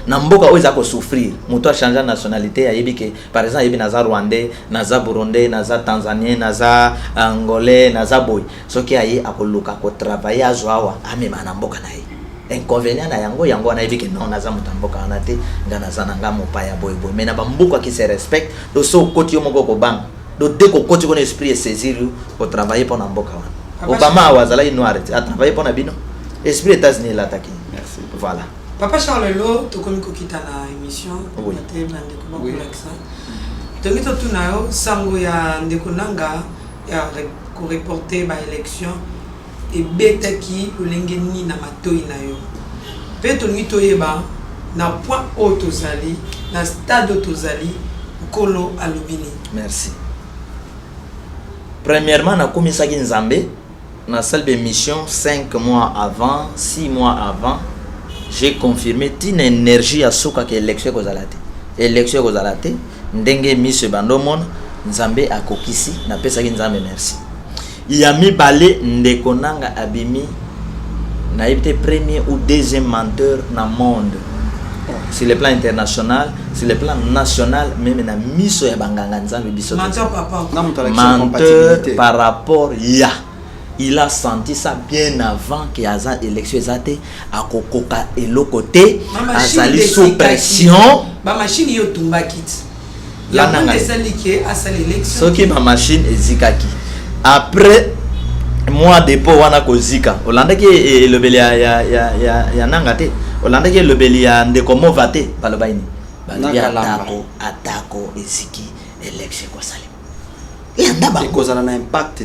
na mboka o eza ko souffrir moto a changer nationalité ya yebike par exemple yebi naza rwandais naza burundais naza tanzanien naza angolais naza boy soki aye akoluka ko travailler azwa amema na mboka na ye inconvénient na yango na yebike non naza moto mboka na te nga naza na nga mopaya boy mais na ba mboka qui se respecte do so koti yo moko ko bang do deko koti ko esprit saisir pour travailler pour na mboka wana Obama wazala noir a travailler pour na bino esprit États-Unis l'attaquer merci voilà papa Charles Lo to komi ko kita na émission oui te bande ko ba kolaksa to ngito tunayo sango ya ndeko nanga ya ko reporter ba élection et betaki olengeni na matoi na yo pe to ngito yeba na point autozali na stade autozali kolo alubini merci. Premièrement, na komisaki Nzambe na salle de mission 5 mois avant, 6 mois avant, j'ai confirmé une énergie à soka que élection kozalate. Élection kozalate, ndenge mise bandomon Nzambe akokisi na pesaki Nzambe merci. Il a mis balé ndeko nanga abimi na été premier ou deuxième menteur na monde. Sur le plan international, sur le plan national, même na miso ya banganga Nzambe biso. Menteur papa. Menteur par rapport ya. Il a senti ça bien avant qu'il y a une élection zate à kokoka et le côté azali sous pression. Ba machine yo tumba kit. La nanga ezali ke asali élection. Soki ba machine ezikaki. Après mois de po wana kozika. Olanda ki le beli ya nangate. Olanda ki le beli ya ndeko movate balobaini. Balobia atako eziki élection ko sali. Et cause un impact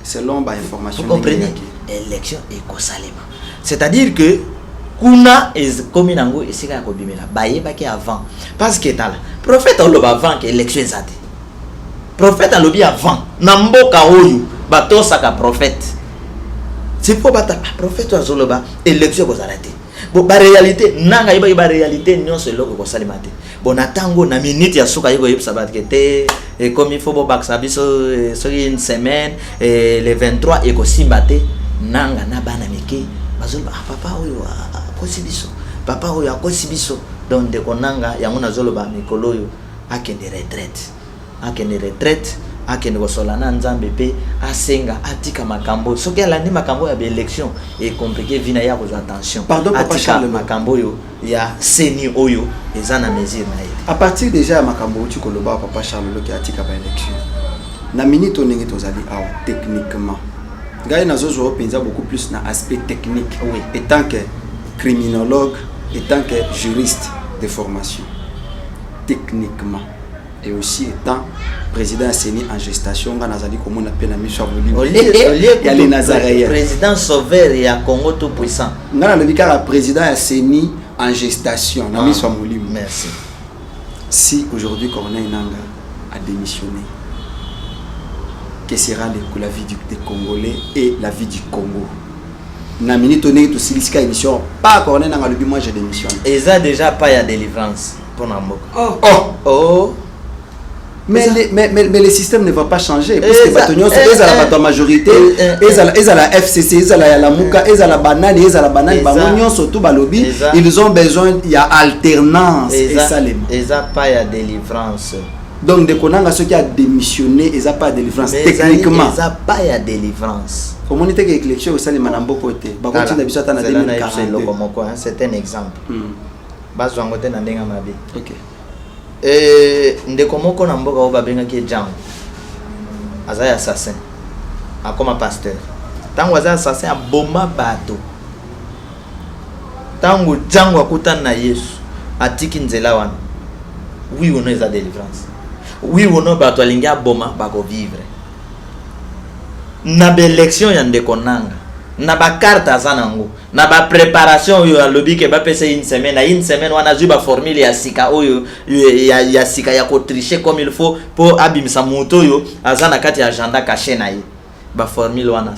selon ba information. Vous comprenez? Élection écosalema. C'est-à-dire que kuna est comme nango esika ko bimela baye baki avant parce que tala prophète oloba avant que élection ezate. Prophète alobi avant na mboka oyo batosaka prophète. C'est pour bata prophète azoloba élection ko zalate. Bon ba réalité nanga iba réalité nyonso eloko ko salimate. Bon atango na minute ya suka yego yeb sabat kete et comme il faut bo baksa biso sur une semaine et le 23 eko simbate nanga na bana mike bazoloba papa oyo akosi biso papa oyo akosi biso donc de konanga yango nazoloba mikolo oyo akende retraite akende kosolana Nzambe pe asenga atika makambo soki alandi makambo ya élection et compliqué vina ya kozo attention pardon papa Charles makambo yo ya seni oyo ezana mesure na ye à partir déjà ya makambo tu koloba papa Charles Lo ki atika ba élection na minute onenge tozali awa techniquement ngai nazozo penza beaucoup plus na aspect technique oui étant que criminologue étant que juriste de formation techniquement et aussi étant président Séni en gestation on a nazali komona pe na miso ya les Nazaréens président sauveur ya Congo tout puissant ngana le bikara président ya Séni en gestation na miso molimo. Merci. Si aujourd'hui Corneille Nanga a démissionné, que sera la vie des Congolais et la vie du Congo? Na minute donné tout silika émission pas Corneille Nanga le moi j'ai démissionné. Et ça déjà pas ya délivrance pour Namboka. Oh mais le système ne va pas changer parce que Batonio c'est la majorité et la FCC et la Muka et la banane banane surtout balobi ils ont besoin il y a alternance et ça les et ça pas ya délivrance donc de konanga ceux qui a démissionné et ça pas délivrance techniquement ça pas ya délivrance communauté qui élection au salé manambo côté ba continue biso ta na 2040 c'est un exemple bazwango te na ndenga mabe OK ndeko moko na mboka oyo babengaki Django azali assassin akoma pasteur tango azali assassin aboma bato tango Django akutana na Yesu atiki nzela wana oui ou non eza délivrance oui ou non bato alingi aboma bako vivre na baélection ya ndeko nanga na bakarte aza nango na préparation oyo alobi ke bapesa une semaine wana azwi formule ya sika oyo ya sika ya kotricher comme il faut pour abimisa moto oyo aza na kati ya agenda caché na ye formule wana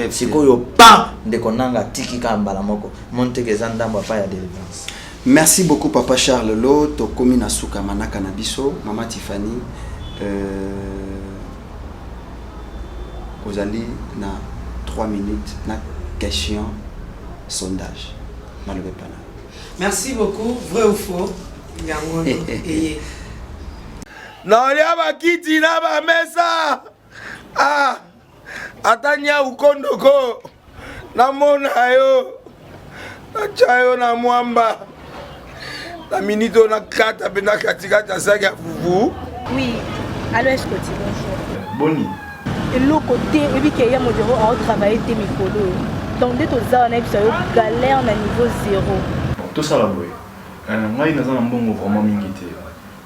sikoyo pa ndeko nanga tiki ka mbala moko monteke eza ndambo apa ya délivrance. Merci beaucoup Papa Charles Lo tokomi na suka manaka na biso Mama Tiffany ozali na 3 minutes na question sondage malgré pas. Merci beaucoup. Vrai ou faux? Naolia bakiti na ba mesa. Atanya ukondoko. Namona yo. Nachayo na mwamba. La minute on a 4 pena katikata saga fufu. Oui. Allô, est-ce que tu bonjour? Boni. Et l'autre côté, et puis qu'il y a mon bureau à travailler tes micros. Donc dès que tu as un galère na niveau 0. Tout ça là boy. Moi il naza mbongo vraiment mingité.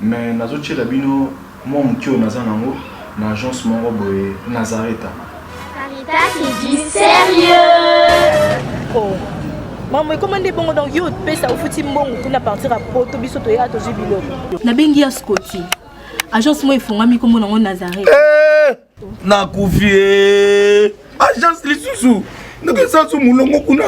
Mais nazo tchela bino moi mkio naza nango na agence moko boy Nazareta. Caritas c'est du sérieux. Oh. Maman comment des bongo donc yo pesa au fouti mbongo pour na partir à poto biso to ya to jibilo. Na bengi ya Scotty. Agence moi ifongami comme nango Nazareta. Na kufie. Agence lisusu. Ndeke sansu mulongo kuna.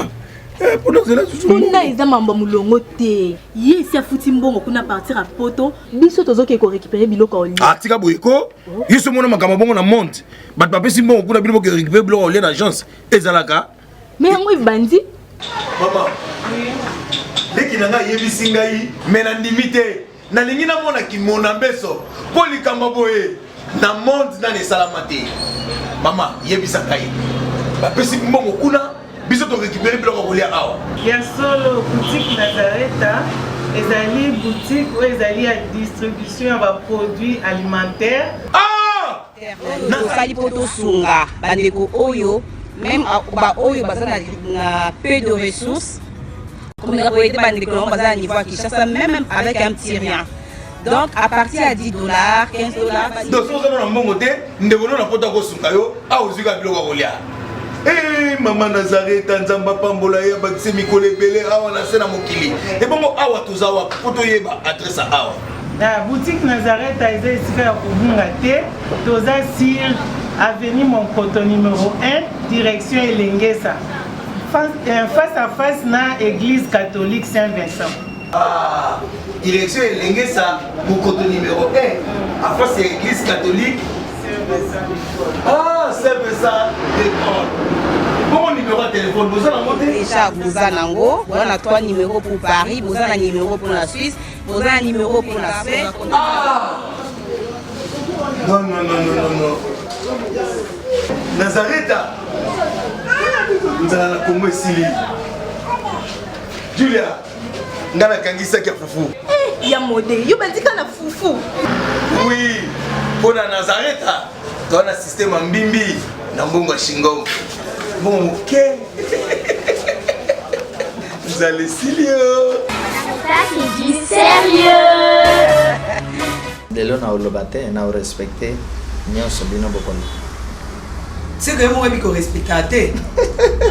Pona zela susu. Pona eza mamba mulongo te. Yesi afuti mbongo kuna partir à poto, biso tozoke ko récupérer biloko oli. Tika boyeko. Yiso mona makamba bongo na monte. Bat papesi mbongo kuna biloko ko récupérer biloko oli na agence. Ezalaka. Mais yango ibandi. Maman. Leki nanga yebisi ngai mena ndimite. Na lingi na mona ki mona beso. Poli kamba boye. Na monde na ne salamate. Mama yebisa ngai. Bapesi mbongo kuna biso to récupérer biloko kolia awa. Ya solo boutique Nazareta ezali boutique où ezali à distribution ya produits alimentaires. Nasali poto sunga bandeko oyo même ba oyo bazana na peu de ressources comme la poété bandeko bazana niveau Kinshasa même avec un petit rien. Donc à partir à $10, $15. Donc si vous avez un bon côté, nous devons nous apporter au sungayo à ozuga biloko kolia. Eh maman Nazareta nzamba pambola ya bakise mikole belé awa na sena mokili. Et bongo awa tozawa poto yeba adresse awa. La boutique Nazareta est ici à Kubungate, toza sur avenue Monkoto numéro 1, direction Elengesa. Face à face na église catholique Saint-Vincent. Direction Elengesa, Monkoto numéro 1, à face de l'église catholique. Saint-Vincent d'école. Bon numéro de téléphone, vous avez monté déjà, vous avez nango, vous avez 3 numéros pour Paris, vous avez un numéro pour la Suisse, vous avez un numéro pour la Suisse. Non. Nazareta. Vous avez la Congo Sili. Julia, ngana kangisa kia fufu. Ya modé, yo bandika na fufu. Oui, pour la Nazareta, tu as un système en bimbi, na mbongo shingo. Bon, ok. Vous allez sérieux. Ça c'est du sérieux. Lelo na olobate na respecter nyonso bino bokoni. C'est que moi biko respecter.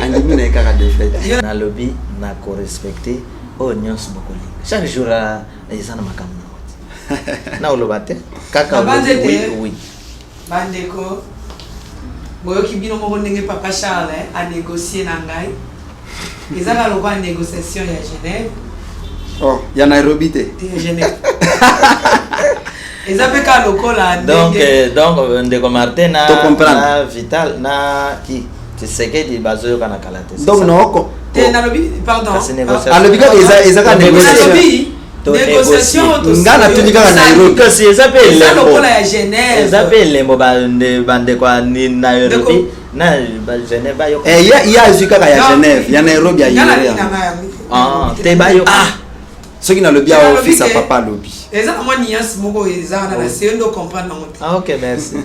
Andimi na kaka défaite. Na lobby na ko respecter o nyonso bokoni. Chaque jour ezana makambo na. Na olobate kaka oui. Bandeko. Boyoki bino moko ndenge Papa Charles a négocié na ngai. Ezaka loba négociation ya Genève. Oh, ya Nairobi te. Genève. Ezapeka lokola donc ndeko Martin na Vital na qui tu sais que di bazo kana kalate. Donc noko. Te na lobi pardon. Alobika ezaka négociation. Ngana tunika na Nairobi. Kasi ezapele. Eza lokola ya Genève. Ezapele mbo bande kwa ni Nairobi. Na Genève bayo. Ya azika ya Genève, ya Nairobi ya Yuri. Te bayo. Soki na lobi ya office à papa lobi. Et ça, moi, niance, moi, c'est de comprendre. Ah, ok, merci.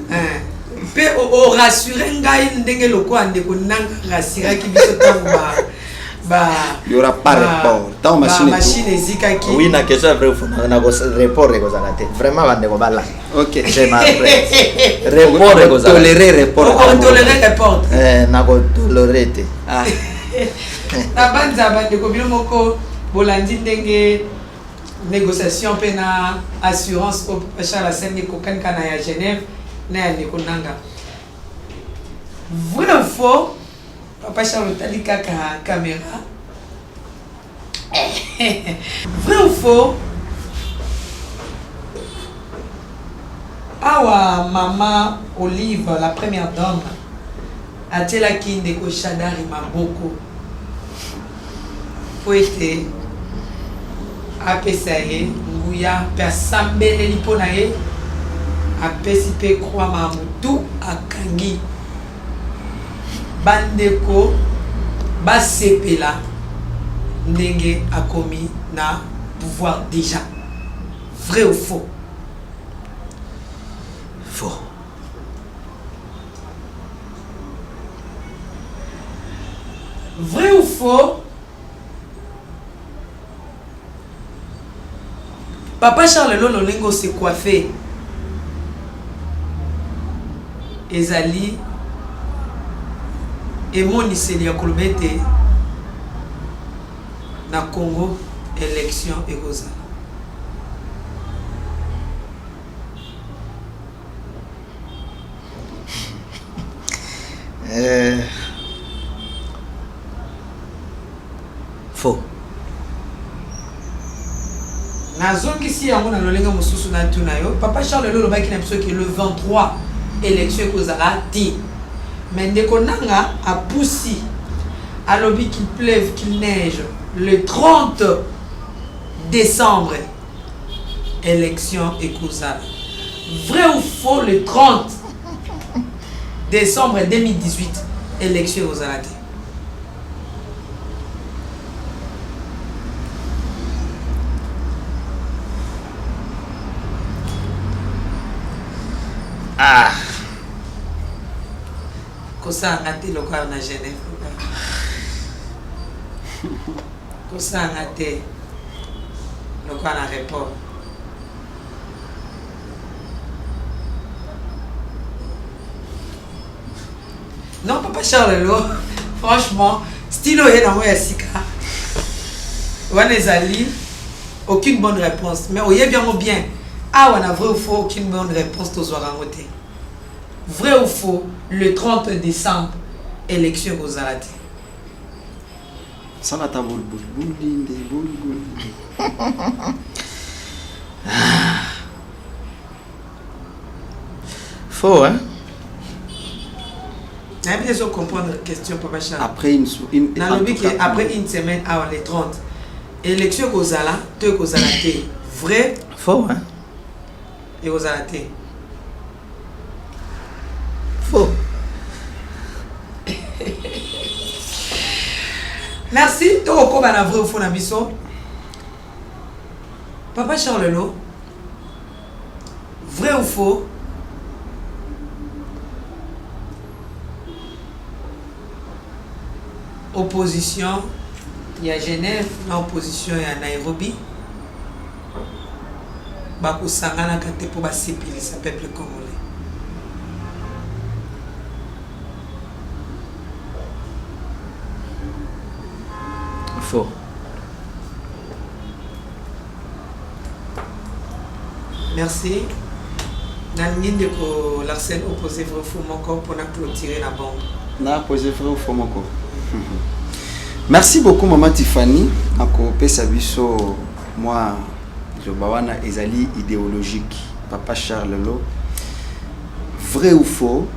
Pe o rassurer ngai ndenge loko ande ko nanga rassurer ki biso tamba il y aura pas report ta machine ezika ki oui na question après na ko report ko zalate vraiment bande ko bala ok j'ai ma report ko zalate tolérer report na ko tolérer te na banza bande ko bilo moko bolandi ndenge négociation pe na assurance au chala sende ko kankana ya Genève na ne konanga vrai ou faux papa Charles tali kaka caméra vrai ou faux awa maman Olive la première dame atela kinde ko Shadari maboko po ete apesa ye nguya persambele lipona ye apesi pe croix mamutu akangi bandeko basepela ndenge akomi na pouvoir déjà. Vrai ou faux? Faux. Vrai ou faux? Papa Charles Lolo Lengo s'est coiffé. Ezali et mon Niselia Kolbete na Congo élection egoza. Faux. Nazongi si yango na lolenga mususu na tuna yo Papa Charles Lolo baki na biso que le 23 élection ekozala ti. Mais ndeko nanga a poussi à l'objet qu'il pleuve, qu'il neige le 30 décembre élection ekozala. Vrai ou faux, le 30 décembre 2018 élection ekozala ti. Ah. Kosa ngate loka na Genève. Kosa ngate loka na report. Non, Papa Charles Lolo, franchement, stylo est dans moi sika. Wanezali, aucune bonne réponse. Mais oyé bien. Ah, on a vrai ou faux, aucune bonne réponse aux orangotés. Vrai ou faux, le 30 décembre, élection aux Alati. Ça va ta boule. Faux, hein? Il y a bien sûr comprendre la question, Papa Charles. Après une après une semaine, à les 30. Élection aux Alati, deux aux Alati. Vrai? Faux, hein? Et aux Alati. Faux. Merci. Donc, on va vrai ou faux, Nabiso. Papa Charles Lolo. Vrai ou faux? Opposition, il y a Genève, l'opposition il y a Nairobi. Bako sangana kate pour basipili sa peuple congolais. Faux. Merci. Nanine de ko l'arsène opposé vrai faux mon corps pour clôturer la bombe. Na opposé vrai faux mon corps. Merci beaucoup maman Tiffany. Ako pesa biso moi je bawana ezali idéologique. Papa Charles Lolo. Vrai ou faux?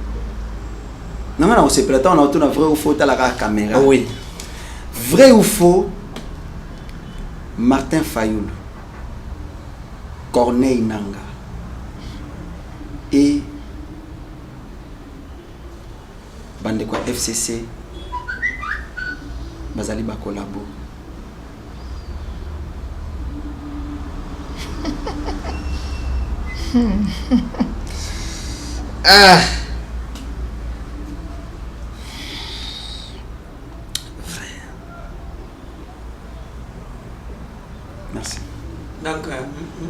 Non mais on se prétend on a autour vrai ou faux t'as la caméra. Oui. Vrai ou faux? Martin Fayoul, Corneille Nanga et Bandekwa FCC Bazali Bakolabo. Ah. Merci. Donc,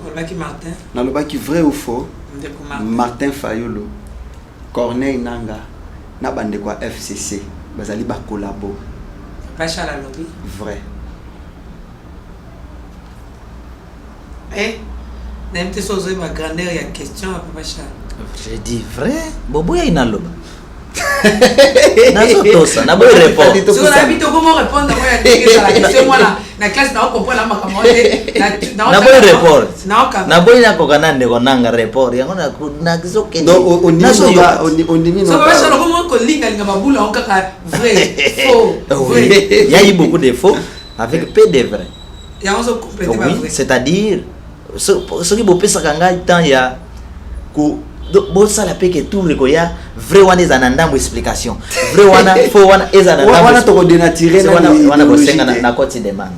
on va qui Martin. Dans le bac vrai ou faux, Martin Fayolo, Corneille Nanga, Nabande quoi FCC, Bazali ba collabo. Pacha la lobby. Vrai. Eh, n'aime pas ça ma grandeur, il y a question à Pacha. J'ai dit vrai. Bobo ya inaloba. Nazo tosa, na boy répondre. Si on habite comment répondre à la question moi là, la classe na comprendre la makamode, na boy répondre. Na boy na kokana ndeko nanga répondre. Yango na kizoke. Donc on dit ça va ça comment ko linga linga babula on kaka vrai, faux, vrai. Il y a eu beaucoup de faux avec peu de vrai. Il y a on se compléter pas vrai. C'est-à-dire ce qui bopé ça kanga temps ya ko bo sala peke tout le koya vrai wana eza na ndambo explication vrai wana faux wana eza na ndambo wana to ko dénaturer wana bo senga na côté demande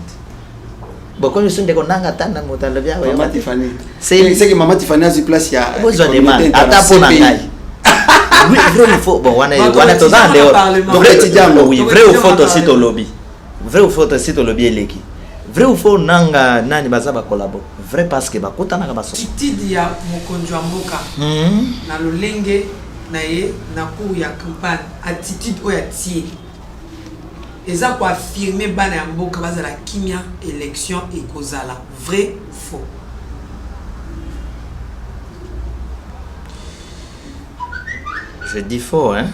boko ni sunde ko nanga tana motalo bya wa Maman Tiffany c'est que Maman Tiffany a sur place ya besoin de demande ata pona ngai oui vrai ou faux bon wana to dans dehors vrai étudiant oui vrai ou faux to site au lobby vrai ou faux to site au lobby eleki vrai ou faux nanga nani bazaba collabo vrai parce que bakutana ka baso attitude ya mokonjo mboka na lolenge na ye na ku ya campagne attitude oya tie eza ko affirmer bana ya mboka bazala kimia élection ekozala vrai faux. Je dis faux hein.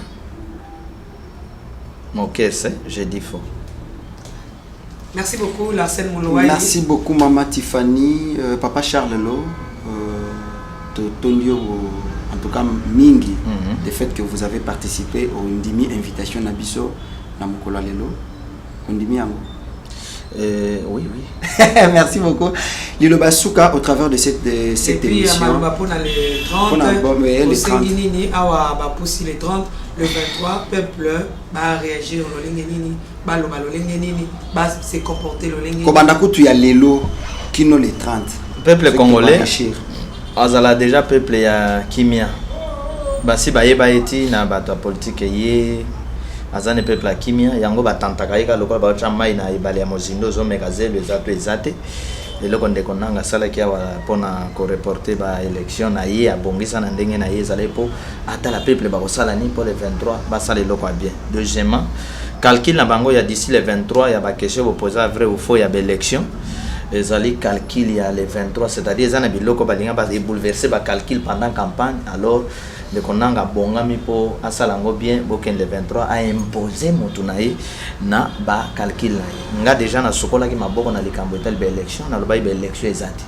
Mon caisse, je dis faux. Merci beaucoup, Larsen Moulouaï. Merci beaucoup, Maman Tiffany, Papa Charles Lo, Tondio, en tout cas, Mingi, le fait que vous avez participé au Ndimi Invitation Nabiso, Namukola Lelo, Ndimi Ango. Oui. Merci beaucoup. Lilo Basuka, au travers de cette émission. Et puis, on a les 30, au Senginini, Awa Bapoussi les 30, le 23, peuple va réagir au Lengenini, Balo Lengenini, va se comporter le Lengenini. Comment tu as Lelo, Kino les 30. Peuple congolais, Azala déjà peuple ya Kimia. Basi Bayeba eti na bato politique ye. Azane peuple ya Kimia, yango batantaka yeka lokola ba chamai na ibali ya mozindo zo mekazelo ezato ezate. Lelo konde konanga sala kia wa pona ko reporter ba élection na ye abongisa na ndenge na ye zale po ata la peuple ba kosala ni pour le 23 ba sala loko bien. Deuxièmement, calcul na bango ya d'ici le 23 ya ba question opposé vrai ou faux ya ba élection. Ezali calcul ya le 23, c'est-à-dire ezana biloko balinga ba bouleverser ba calcul pendant campagne alors de konanga bongami po asalango bien boken le 23 a imposé motunaye na ba calcul nga déjà na sokola ki maboko na likambo etal ba élection na loba ba élection ezati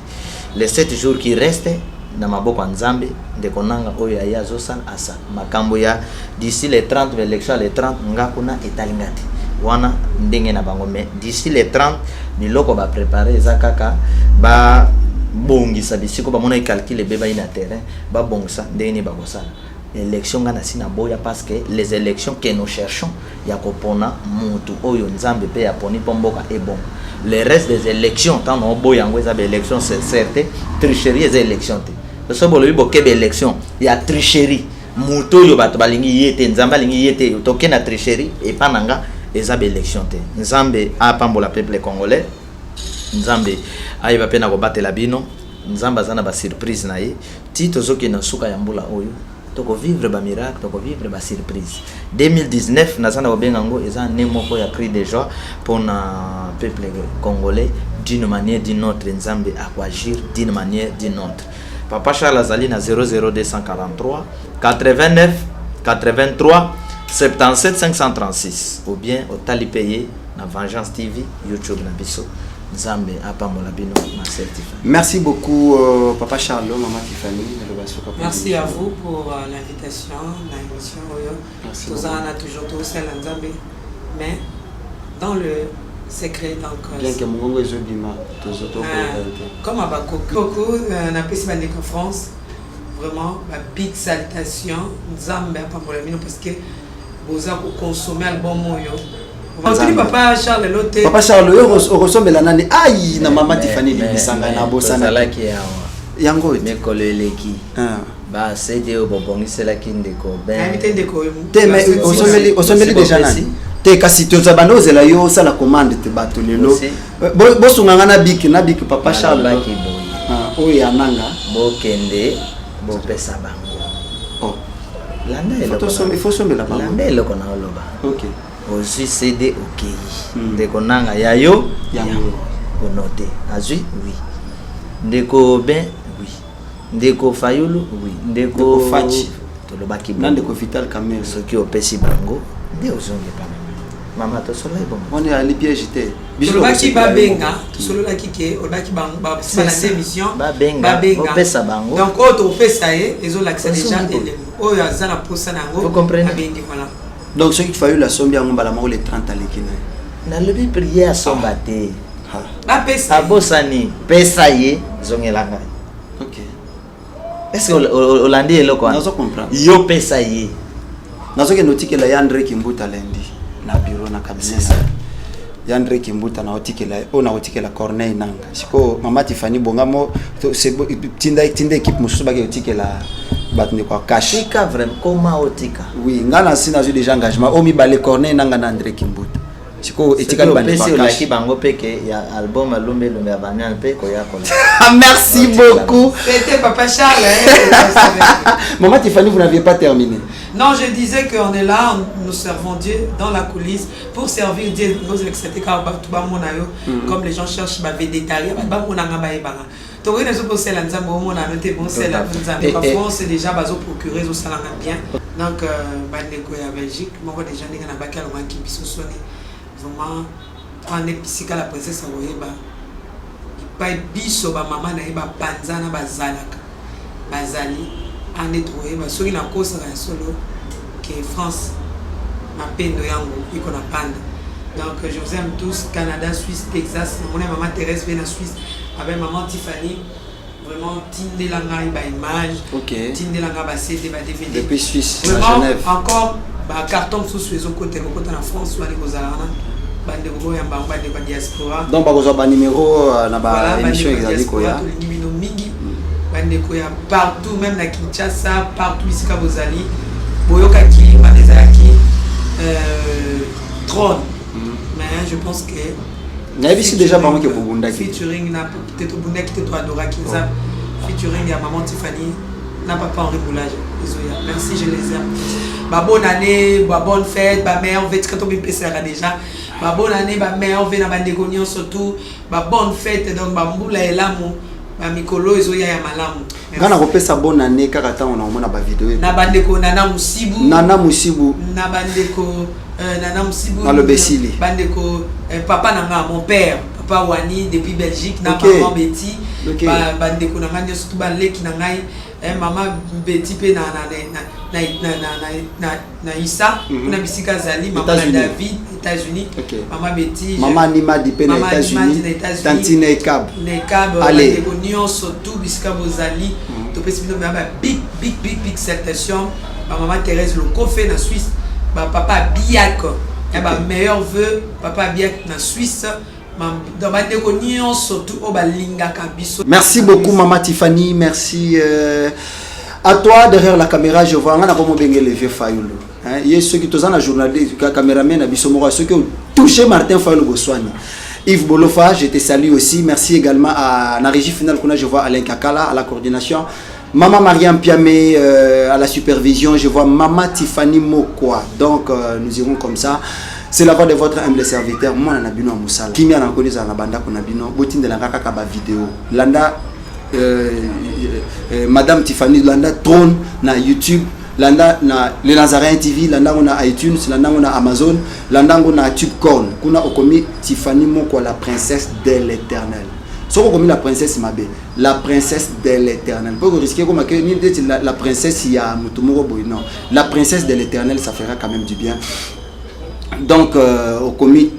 les 7 jours qui restent na maboko nzambe de konanga oyo ya zosala asa makambo ya d'ici les 30 élection les 30 nga kuna etalingati wana ndenge na bango mais d'ici les 30 biloko ba préparer ezakaka ba bongisa bisiko ba mona calcul beba ina terrain ba bongisa ndenge ni ba kosala élection ngana sina boya parce que les élections que nous cherchons ya kopona mutu oyo nzambe pe ya poni pomboka e bon le reste des élections tant no boya ngweza ba élection c'est certain tricherie des élections te so bolo bibo ke ba élection ya tricherie mutu oyo bato balingi yete nzamba lingi yete toke na tricherie et pananga ezaba élection te nzambe a pambola peuple congolais nzambe ayeba pena ko batela bino nzambe azana ba surprise na ye ti tozoki na suka ya mbula oyo toko vivre ba miracle toko vivre ba surprise 2019 nazana ko benga ngo eza ne moko ya cri de joie pour na peuple congolais d'une manière d'une autre nzambe a agir d'une manière d'une autre. Papa Charles Azali na 00243 89 83 77 536 ou bien au tali payé na Vengeance TV YouTube na biso Nzambe apamola bino ma certificat. Merci beaucoup Papa Charles, Maman Tiffany. Merci à vous pour l'invitation, l'émission. Merci. Tout ça on a toujours tout seul Nzambe mais dans le secret donc bien que mon est dima comme à Bakoko on a passé en France vraiment la big salutation Nzambe apamola bino parce que vous avez consommé album moyo. Papa Charles Lotte. Papa Charles, on ressemble à nani. Aïe, na Maman Tiffany bisanga na bosana. yango mikolo eleki ba CD o bobongiselaki ndeko ben te mais osomeli déjà nani te kasi toza bando ozela yo osala commande te bato lelo bosunganga na biki papa Charles oyo yananga bokende bopesa bango landa il faut sombela bango landa eloko na oloba ok ozwi CD okei ndeko nanga yayo yango onote azwi oui ndeko ben oui ndeko fayulu oui ndeko fachi tolobaki na ndeko vital kamel soki opesi bango nde ozonge pa mama tosola bon on est allé piège te tolobaki babenga tosololaki ke olobaki bango basala émission babenga opesa bango donc oyo topesa ye ezolakisa déjà elemo oyo aza na posa nango abengi voilà donc soki fayulu asombi yango mbala moko le 30 aleki na nalobi prier asomba te bapesa abosani pesa ye zongela ngai ok est-ce que olandi eloko wana nazo comprendre yo pesa ye nazokende otikela ya Andre Kimbuta lendi na bureau na kabisa ya Andre Kimbuta na otikela ona otikela Corneille nanga siko mama Tiffany bongamo tinda équipe mususu baki otikela batne kwa cash tika vraiment comment otika oui ngana sina ju déjà engagement o mi balé Corneille nanga na Andre Kimbuta siko etika le bande kwa cash bango peke ya album alumbe lumbe abanyal pe ko ya kola merci beaucoup c'était papa Charles maman Tiffany vous n'aviez pas terminé. Non, je disais qu'on est là, nous servons Dieu dans la coulisse pour servir Dieu. Comme les gens cherchent ma végétarien, parfois c'est déjà procuré au salon bien. Donc, en Belgique, moi déjà des gens qui sont sonnés. Vraiment, on est psychique à la princesse pas biso ba maman na ba panzana bazalaka bazali en étroué ba soki na kosa na solo que France na pendo yango iko na panda. Donc je vous aime tous, Canada, Suisse, Texas. Mon maman Thérèse vient en Suisse avec maman Tiffany. Vraiment tinde la ba image, tinde la ba CD ba DVD. Depuis Suisse, vraiment, à Genève. Encore ba carton sous les côté en France ou à l'Ozarana. Bande go ya mbamba de diaspora. Donc ba ko ba numéro na ba émission exali ko ya. Bande ko ya partout même na Kinshasa, partout ici ka bozali. Boyoka ki badezaki trône. Mais je pense que Nabishi déjà maman qui Bubunda qui featuring na peut-être Bubunda qui te adora Kinza. Featuring ya maman Tiffany na papa Henri Boulage. Merci, je les aime. Bonne année, bonne fête, mère, on va quand on me déjà. Bonne année, mère, on va na bandegonion surtout. Bonne fête donc Bamboula et l'amour. Mikolo ezoya ya malamu. Ngana kopesa bonne année kaka ta on a ba vidéo. Na bandeko Nana Musibu. Nana Musibu. Na bandeko Nana Musibu. Na le Besili. Bandeko papa nanga mon père, papa Wani depuis Belgique, na maman Betty. Bandeko nanga nyo surtout baleki nangai maman Betty pe na Issa, na bisika zali maman David États-Unis. Maman Betty. Maman Nima di pe na États-Unis. Tantine Ekab. Nekab allez union surtout bisika bozali. To pesibino ba big citation. Maman Thérèse le coffre na Suisse. Papa Biak. Ba meilleur vœu papa Biak na Suisse. Merci beaucoup Maman Tiffany, merci à toi derrière la caméra. Je vois les vieux Fayulu. Il y a ceux qui sont dans la journaliste, caméraman, ceux qui ont touché Martin Fayulu Boswani. Yves Bolofa, je te salue aussi. Merci également à la régie finale qu'on a, je vois Alain Kakala à la coordination. Maman Mariam Piamé à la supervision. Je vois Maman Tiffany Mokwa. Donc nous irons comme ça. C'est la voix de votre humble serviteur. Moi, je suis Moussala. Qui m'a reconnu dans la bande qu'on a vu, botin de la kaka vidéo. Landa, Madame Tiffany, Landa trône na YouTube, Landa na le Nazaréen TV, Landa on a iTunes, Landa on a Amazon, Landa on a TubeCorn. Kuna okomi Tiffany Moko, la princesse de l'Éternel. Si on a la princesse Mabé, la princesse de l'Éternel. Pour risquer comme la princesse il y a Mutumuro Boy, non. La princesse de l'Éternel, ça fera quand même du bien. Donc, au commis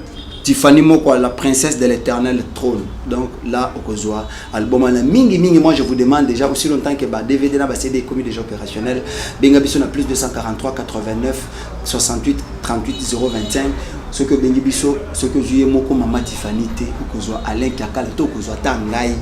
Tiffany Moko, la princesse de l'éternel trône. Donc, là, au Kozoa, album, mingi, moi je vous demande déjà aussi longtemps que DVD n'a pas CD commis déjà opérationnel. Bengabiso na plus 243 89 68 38 025. Ce que Bengabiso, ce que j'ai Moko Mama Tiffany, au Kozoa, Alain Kakal, au Kozoa, Tangai.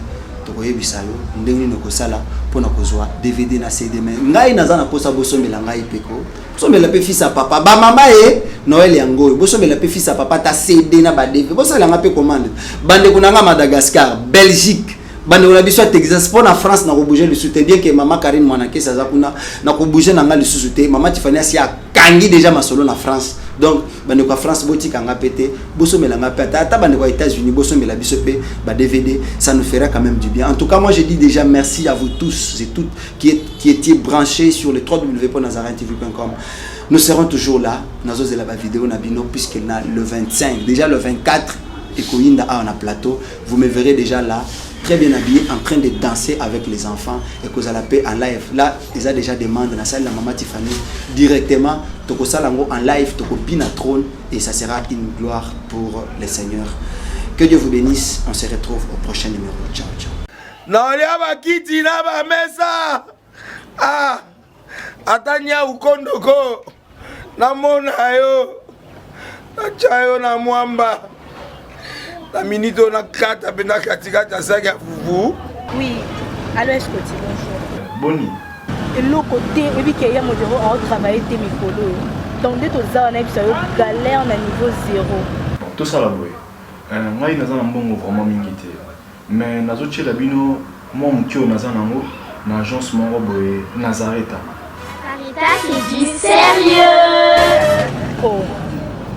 tokoyebisa yo ndenge nini okosala mpona kozwa DVD na CD. Mais ngai naza na posa bosombela ngai peko bosombela pe fils à papa ba mama e Noël yango bosombela pe fils à papa ta CD na ba DVD bosombela nga pe commande bande kunanga Madagascar Belgique bande kuna biso Texas pour na France na ko bouger le soutien bien que maman Karine Mwanake saza kuna na ko bouger na nga le soutien maman Tiffany asi akangi déjà masolo na France. Donc bande ko France boti kanga pété bosombela nga pe ata bande ko États-Unis bosombela biso pe ba DVD, ça nous fera quand même du bien. En tout cas, moi je dis déjà merci à vous tous et toutes qui étiez branchés sur le www.nazareantv.com. Nous serons toujours là dans la vidéo nabino puisqu'il a le 25, déjà le 24 et Koyinda a un plateau, vous me verrez déjà là très bien habillé en train de danser avec les enfants et que vous allez paix en live. Là, ils ont déjà demandé dans la salle de la maman Tiffany directement toko salango en live toko pina trône et ça sera une gloire pour le Seigneur. Que Dieu vous bénisse, on se retrouve au prochain numéro. Ciao ciao. Naolia bakiti na ba mesa. Ah. Atanya ukondoko. Na mona yo. Na chayo na mwamba. La minute on a 4 pena katikata saga fufu. Oui. Allô, est-ce que tu bonjour. Boni. Et l'autre côté, et puis qu'il y a mon bureau à travailler tes micros. Donc dès que ça on a galère na niveau 0. Tout ça la boy. Moi naza na mbongo vraiment mingi te. Mais nazo tchela bino moi mukio naza nango na agence moko boye Nazareta. Caritas c'est du sérieux. Oh.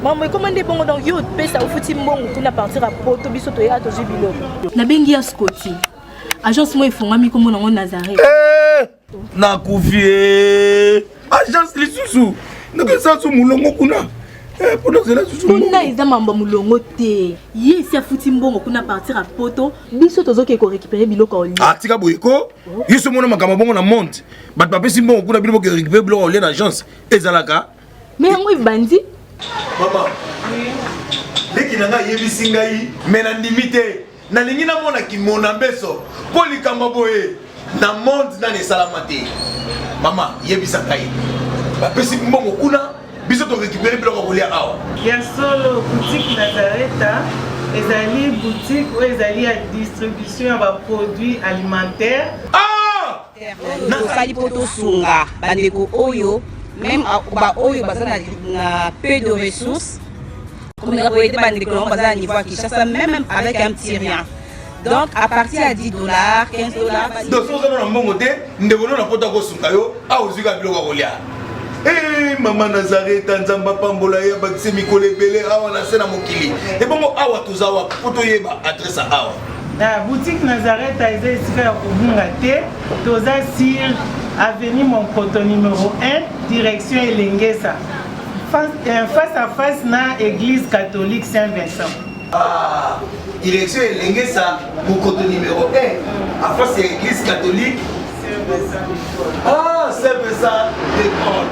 Maman, comment est bon donc yo pesa au fouti mbongo kuna partir à poto biso to ya to jibilo. Na bengi ya Scotty. Agence moi ifongami comme nango Nazareta. Na kuvie. Agence lisusu. Ndeke sansu mulongo kuna. Pour cela susu. Kuna eza mamba mulongo te. Yesi afuti mbongo kuna partir à poto biso tozoke ko récupérer biloko oli. Ah tika boyeko. Yiso mona makamba bongo na monte. Bat papa si mbongo kuna biloko récupérer biloko oli na agence. Ezalaka. Mais yango ibandi. Maman. Leki nanga yebisi ngai mena ndimite. Na lingi na mona ki mona beso. Poli kamba boye. Na monte na ne salamate. Maman yebisa ngai. Ba pesi mbongo kuna biso to récupérer biloko kolia awa. Ya solo boutique Nazareta ezali boutique où ezali à distribution ya produits alimentaires. Ah! Tosali poto sunga bandeko oyo même ba oyo bazana na peu de ressources. Comme la poété bandeko bazana niveau Kinshasa même avec un petit rien. Donc à partir à $10, $15. Donc si vous avez un bon côté, nous devons nous apporter au sungayo à ozuga biloko kolia. Eh maman Nazareta nzamba pambola ya bakise mikole belé awa na sena mokili. Et bongo awa tozawa poto yeba adresse awa. La boutique Nazareta est ici à Obungate, toza sur avenue Monkoto numéro 1, direction Elengesa. Face à face na église catholique Saint-Vincent. Ah, direction Elengesa, Monkoto numéro 1, à face de l'église catholique. Ah, c'est ça, l'école.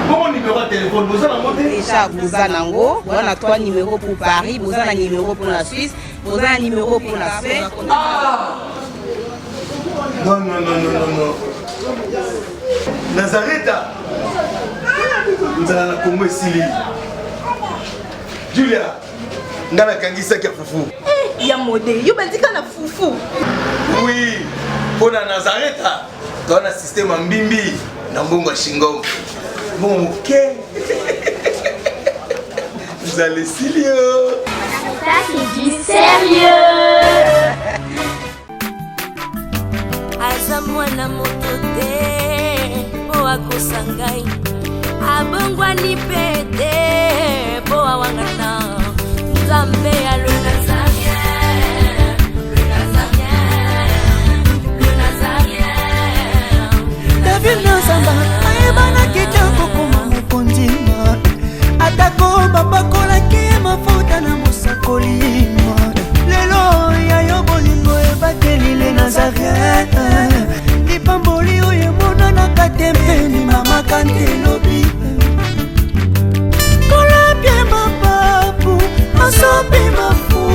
Bon numéro de téléphone, vous avez monté déjà, vous avez on a 3 numéros pour Paris, vous avez un numéro pour la Suisse, vous avez un numéro pour la Suisse. Ah non, non, non, non, non, non. Nazareta, vous allez la Congo ici. Julia, ngana kangisa kia fufu. Eh, ya modé, yo bandika na fufu. Oui, pour la Nazareta, dans un système en bimbi, dans Bongo Shingo. Bon, ok. Vous allez sérieux. Ça c'est du sérieux. Azamwana motote o akosangai abongwani pete bo awangata nzambe ya le Nazarien, le Nazarien, le Nazarien. David Nazamba ayebana kitoko kuma mukondima atako babakolaki mafuta na musakolima lelo yayo bolingo ebateli le Nazarien lipamboli oyo emonanaka tempeni mama kantela